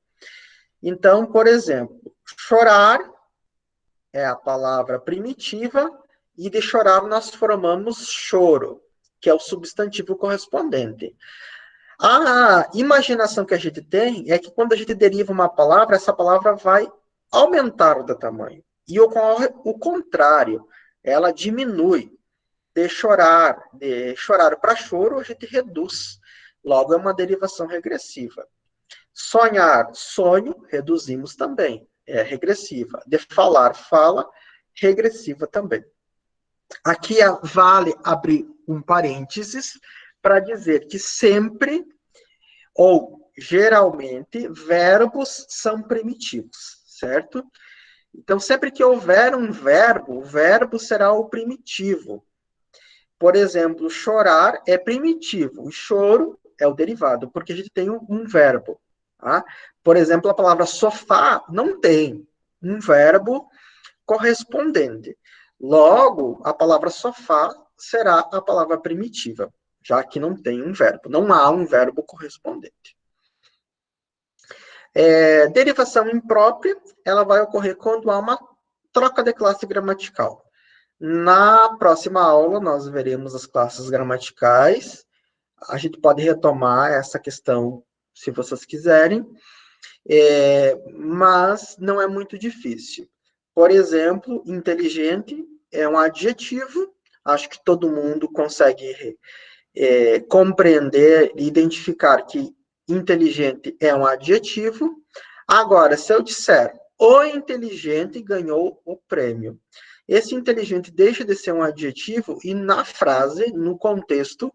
Então, por exemplo, chorar é a palavra primitiva, e de chorar nós formamos choro, que é o substantivo correspondente. A imaginação que a gente tem é que quando a gente deriva uma palavra, essa palavra vai aumentar de tamanho. E ocorre o contrário, ela diminui. De chorar para choro, a gente reduz. Logo, é uma derivação regressiva. Sonhar, sonho, reduzimos também. É regressiva. De falar, fala, regressiva também. Aqui vale abrir um parênteses para dizer que sempre, ou geralmente, verbos são primitivos, certo? Então, sempre que houver um verbo, o verbo será o primitivo. Por exemplo, chorar é primitivo, o choro é o derivado, porque a gente tem um verbo. Tá? Por exemplo, a palavra sofá não tem um verbo correspondente. Logo, a palavra sofá será a palavra primitiva, já que não tem um verbo, não há um verbo correspondente. Derivação imprópria, ela vai ocorrer quando há uma troca de classe gramatical. Na próxima aula, nós veremos as classes gramaticais. A gente pode retomar essa questão, se vocês quiserem, mas não é muito difícil. Por exemplo, inteligente é um adjetivo, acho que todo mundo consegue compreender e identificar que inteligente é um adjetivo. Agora, se eu disser o inteligente ganhou o prêmio, esse inteligente deixa de ser um adjetivo e na frase, no contexto,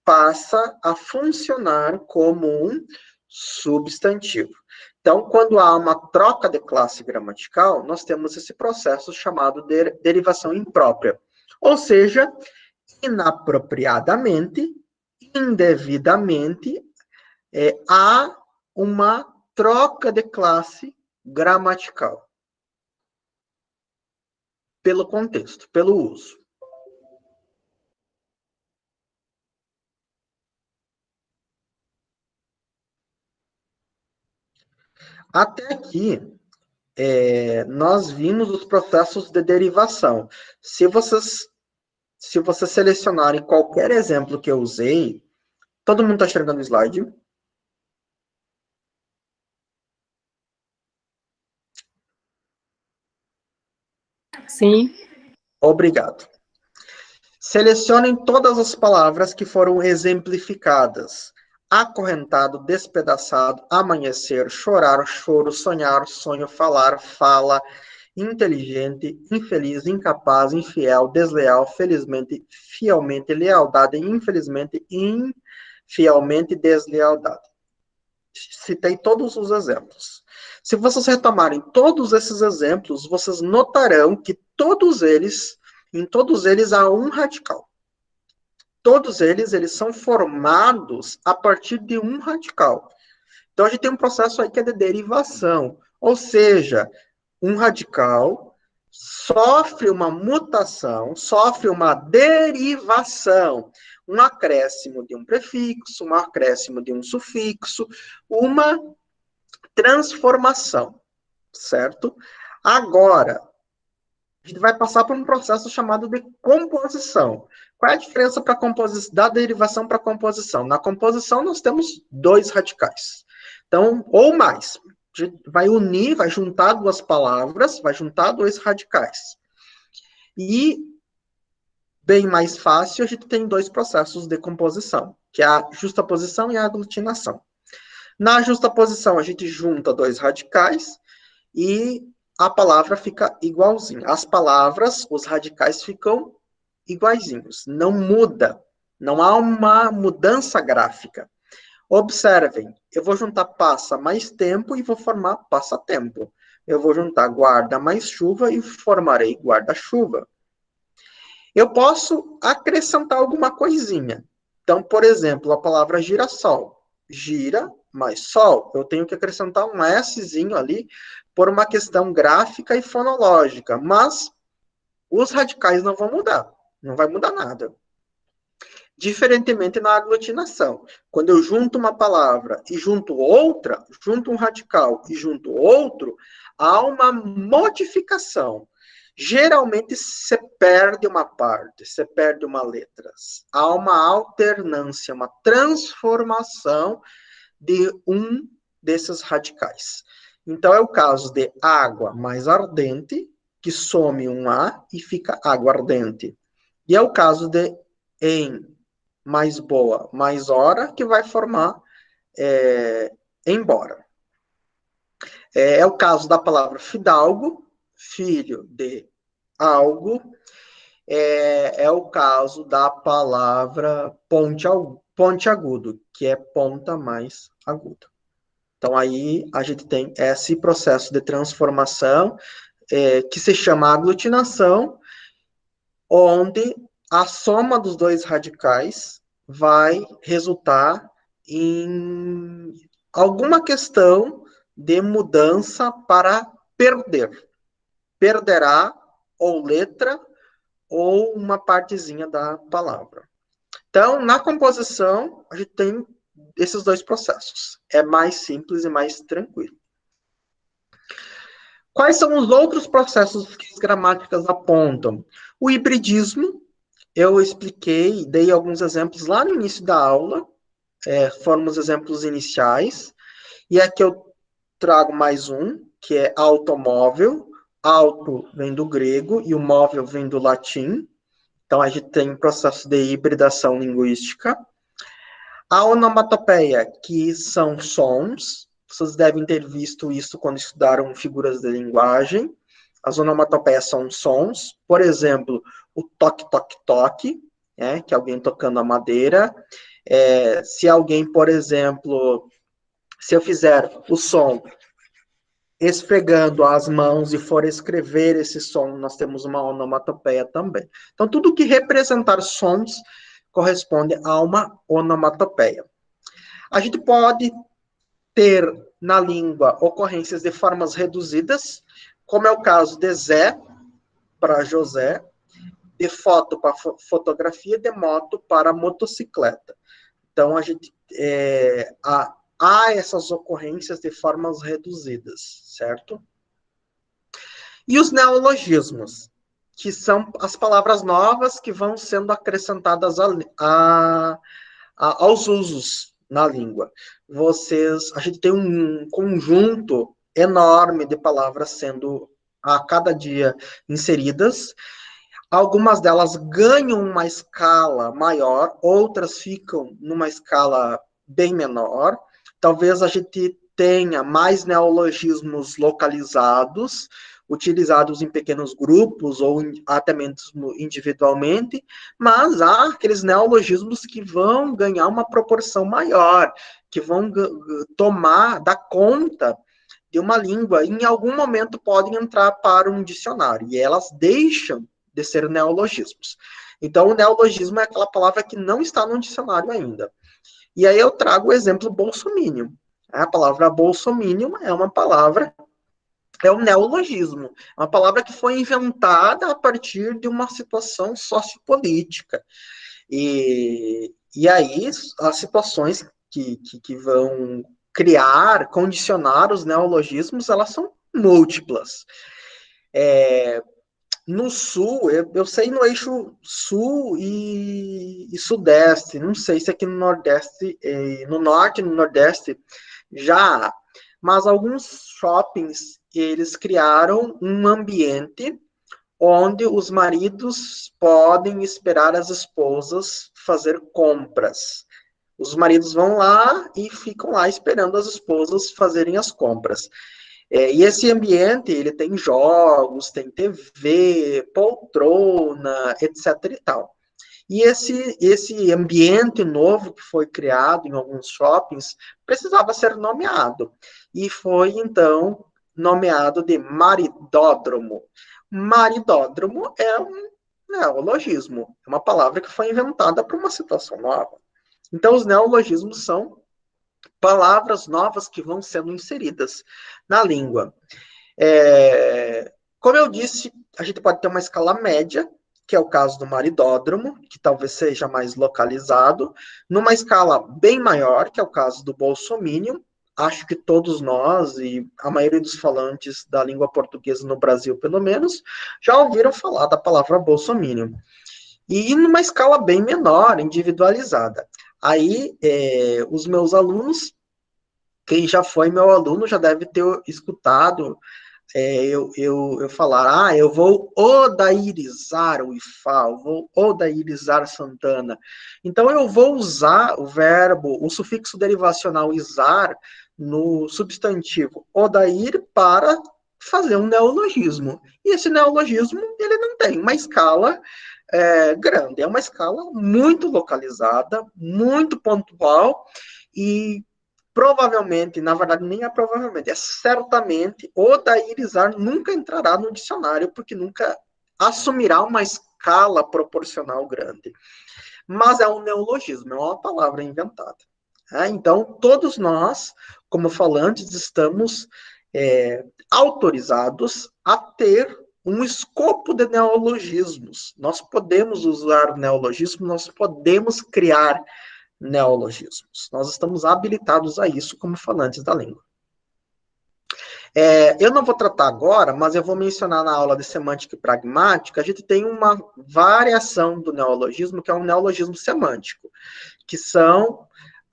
passa a funcionar como um substantivo. Então, quando há uma troca de classe gramatical, nós temos esse processo chamado de derivação imprópria. Ou seja, inapropriadamente, indevidamente, há uma troca de classe gramatical. Pelo contexto, pelo uso. Até aqui, nós vimos os processos de derivação. Se vocês selecionarem qualquer exemplo que eu usei, todo mundo está enxergando o slide? Sim. Obrigado. Selecionem todas as palavras que foram exemplificadas. Acorrentado, despedaçado, amanhecer, chorar, choro, sonhar, sonho, falar, fala, inteligente, infeliz, incapaz, infiel, desleal, felizmente, fielmente, lealdade, infelizmente, infielmente, deslealdade. Citei todos os exemplos. Se vocês retomarem todos esses exemplos, vocês notarão que em todos eles há um radical. Todos eles são formados a partir de um radical. Então, a gente tem um processo aí que é de derivação. Ou seja, um radical sofre uma mutação, sofre uma derivação, um acréscimo de um prefixo, um acréscimo de um sufixo, uma transformação, certo? Agora, a gente vai passar por um processo chamado de composição. Qual é a diferença da derivação para a composição? Na composição, nós temos dois radicais. Então, ou mais. A gente vai unir, vai juntar duas palavras, vai juntar dois radicais. E, bem mais fácil, a gente tem dois processos de composição, que é a justaposição e a aglutinação. Na justaposição, a gente junta dois radicais e a palavra fica igualzinha. As palavras, os radicais ficam iguaizinhos. Não muda. Não há uma mudança gráfica. Observem, eu vou juntar passa mais tempo e vou formar passatempo. Eu vou juntar guarda mais chuva e formarei guarda-chuva. Eu posso acrescentar alguma coisinha. Então, por exemplo, a palavra girassol. Gira mais sol. Eu tenho que acrescentar um Szinho ali por uma questão gráfica e fonológica. Mas os radicais não vão mudar. Não vai mudar nada. Diferentemente na aglutinação. Quando eu junto uma palavra e junto outra, junto um radical e junto outro, há uma modificação. Geralmente se perde uma parte, se perde uma letra. Há uma alternância, uma transformação de um desses radicais. Então, é o caso de água mais ardente, que some um A e fica aguardente. E é o caso de em mais boa, mais hora, que vai formar embora. É o caso da palavra fidalgo, filho de algo. É o caso da palavra pontiagudo, que é ponta mais aguda. Então, aí a gente tem esse processo de transformação, que se chama aglutinação, onde a soma dos dois radicais vai resultar em alguma questão de mudança para perder. Perderá ou letra ou uma partezinha da palavra. Então, na composição, a gente tem esses dois processos. É mais simples e mais tranquilo. Quais são os outros processos que as gramáticas apontam? O hibridismo, eu expliquei, dei alguns exemplos lá no início da aula, foram os exemplos iniciais, e aqui eu trago mais um, que é automóvel. Auto vem do grego e o móvel vem do latim. Então, a gente tem um processo de hibridação linguística. A onomatopeia, que são sons. Vocês devem ter visto isso quando estudaram figuras de linguagem. As onomatopeias são sons. Por exemplo, o toque, toque, toque, que é alguém tocando a madeira. Se alguém, por exemplo, se eu fizer o som esfregando as mãos e for escrever esse som, nós temos uma onomatopeia também. Então, tudo que representar sons corresponde a uma onomatopeia. A gente pode ter na língua ocorrências de formas reduzidas, como é o caso de Zé para José, de foto para fotografia, de moto para motocicleta. Então, a gente há essas ocorrências de formas reduzidas, certo? E os neologismos, que são as palavras novas que vão sendo acrescentadas aos usos na língua. A gente tem um conjunto enorme de palavras sendo a cada dia inseridas. Algumas delas ganham uma escala maior, outras ficam numa escala bem menor. Talvez a gente tenha mais neologismos localizados, utilizados em pequenos grupos ou até mesmo individualmente, mas há aqueles neologismos que vão ganhar uma proporção maior, que vão dar conta de uma língua, e em algum momento podem entrar para um dicionário, e elas deixam de ser neologismos. Então, o neologismo é aquela palavra que não está no dicionário ainda. E aí eu trago o exemplo bolsominion. A palavra bolsominion é uma palavra, é um neologismo, é uma palavra que foi inventada a partir de uma situação sociopolítica. E aí as situações que vão condicionar os neologismos, elas são múltiplas. No sul, eu sei no eixo sul e sudeste, não sei se aqui no nordeste, no norte e no nordeste já há, mas alguns shoppings, eles criaram um ambiente onde os maridos podem esperar as esposas fazer compras. Os maridos vão lá e ficam lá esperando as esposas fazerem as compras. E esse ambiente, ele tem jogos, tem TV, poltrona, etc. e tal. E esse ambiente novo que foi criado em alguns shoppings precisava ser nomeado. E foi, então, nomeado de maridódromo. Maridódromo é um neologismo, é uma palavra que foi inventada para uma situação nova. Então, os neologismos são palavras novas que vão sendo inseridas na língua. Como eu disse, a gente pode ter uma escala média, que é o caso do maridódromo, que talvez seja mais localizado, numa escala bem maior, que é o caso do bolsominion. Acho que todos nós, e a maioria dos falantes da língua portuguesa no Brasil, pelo menos, já ouviram falar da palavra bolsominion. E numa escala bem menor, individualizada. Aí, os meus alunos, quem já foi meu aluno, já deve ter escutado eu falar, eu vou odairizar o IFA, eu vou odairizar Santana. Então, eu vou usar o verbo, o sufixo derivacional izar, no substantivo odair para fazer um neologismo. E esse neologismo, ele não tem uma escala grande, é uma escala muito localizada, muito pontual, e provavelmente, na verdade, nem é provavelmente, é certamente, odairizar nunca entrará no dicionário, porque nunca assumirá uma escala proporcional grande. Mas é um neologismo, é uma palavra inventada. Então, todos nós, como falantes, estamos autorizados a ter um escopo de neologismos. Nós podemos usar neologismos, nós podemos criar neologismos. Nós estamos habilitados a isso como falantes da língua. Eu não vou tratar agora, mas eu vou mencionar na aula de semântica e pragmática, a gente tem uma variação do neologismo, que é um neologismo semântico, que são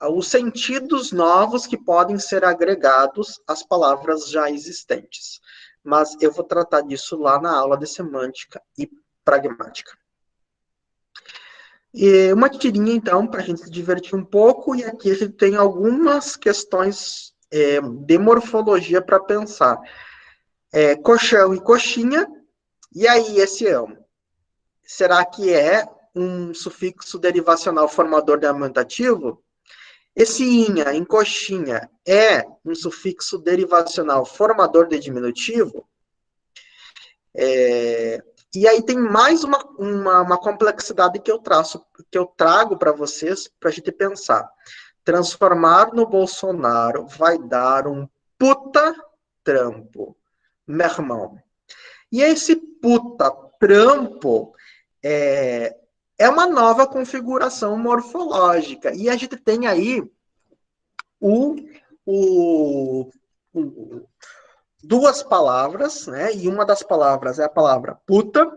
os sentidos novos que podem ser agregados às palavras já existentes. Mas eu vou tratar disso lá na aula de semântica e pragmática. E uma tirinha, então, para a gente se divertir um pouco, e aqui a gente tem algumas questões de morfologia para pensar. Colchão e coxinha, e aí esse ão? Será que é um sufixo derivacional formador de aumentativo? Esse inha em coxinha é um sufixo derivacional formador de diminutivo? E aí tem mais uma complexidade que eu trago para vocês, para a gente pensar. Transformar no Bolsonaro vai dar um puta trampo, meu irmão. E esse puta trampo é uma nova configuração morfológica. E a gente tem aí duas palavras, né? E uma das palavras é a palavra puta,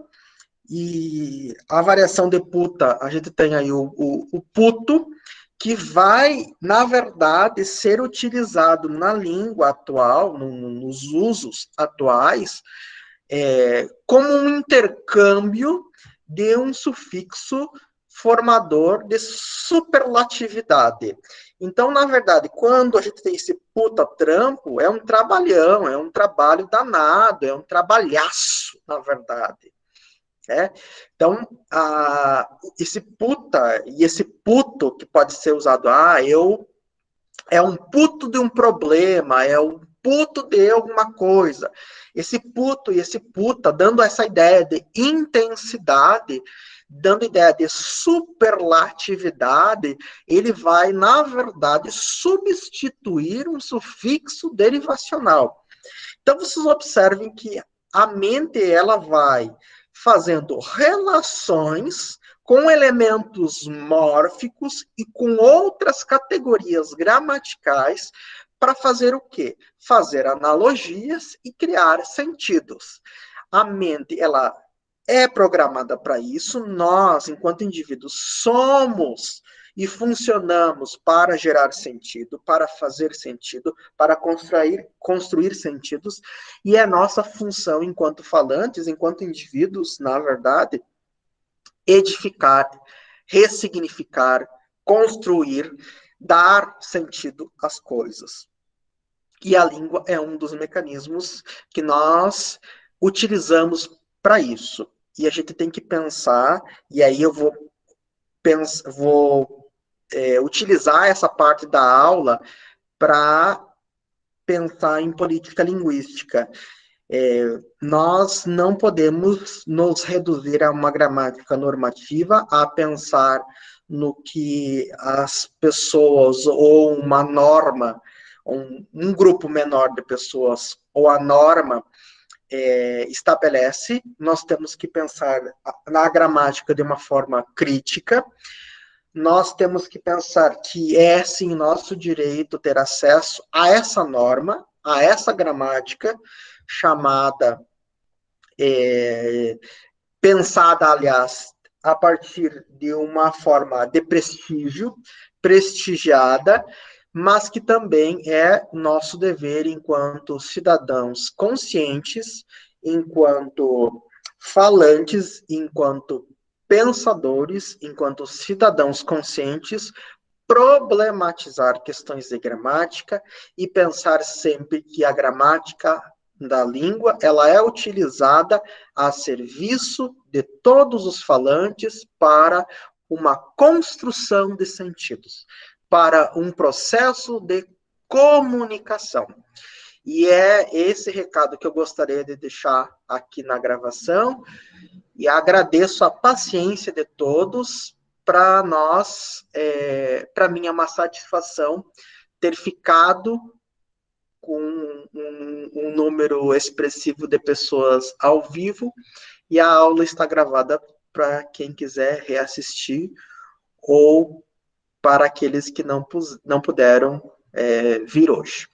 e a variação de puta, a gente tem aí o puto, que vai, na verdade, ser utilizado na língua atual, nos usos atuais, como um intercâmbio de um sufixo formador de superlatividade. Então, na verdade, quando a gente tem esse puta trampo, é um trabalhão, é um trabalho danado, é um trabalhaço, na verdade. Então, esse puta e esse puto que pode ser usado, é um puto de um problema, é um puto de alguma coisa. Esse puto e esse puta, dando essa ideia de intensidade, dando ideia de superlatividade, ele vai, na verdade, substituir um sufixo derivacional. Então, vocês observem que a mente, ela vai fazendo relações com elementos mórficos e com outras categorias gramaticais para fazer o quê? Fazer analogias e criar sentidos. A mente, ela é programada para isso. Nós, enquanto indivíduos, somos e funcionamos para gerar sentido, para fazer sentido, para construir sentidos, e é nossa função enquanto falantes, enquanto indivíduos, na verdade, edificar, ressignificar, construir, dar sentido às coisas. E a língua é um dos mecanismos que nós utilizamos para isso. E a gente tem que pensar, e aí eu vou utilizar essa parte da aula para pensar em política linguística. Nós não podemos nos reduzir a uma gramática normativa, a pensar no que as pessoas, ou uma norma, um grupo menor de pessoas, ou a norma estabelece. Nós temos que pensar na gramática de uma forma crítica. Nós temos que pensar que é, sim, nosso direito ter acesso a essa norma, a essa gramática, chamada, pensada, aliás, a partir de uma forma de prestígio, prestigiada, mas que também é nosso dever enquanto cidadãos conscientes, enquanto falantes, enquanto pensadores, enquanto cidadãos conscientes, problematizar questões de gramática e pensar sempre que a gramática da língua, ela é utilizada a serviço de todos os falantes para uma construção de sentidos, para um processo de comunicação. E é esse recado que eu gostaria de deixar aqui na gravação, e agradeço a paciência de todos. Para nós, para mim é uma satisfação ter ficado com um número expressivo de pessoas ao vivo, e a aula está gravada para quem quiser reassistir, ou para aqueles que não puderam vir hoje.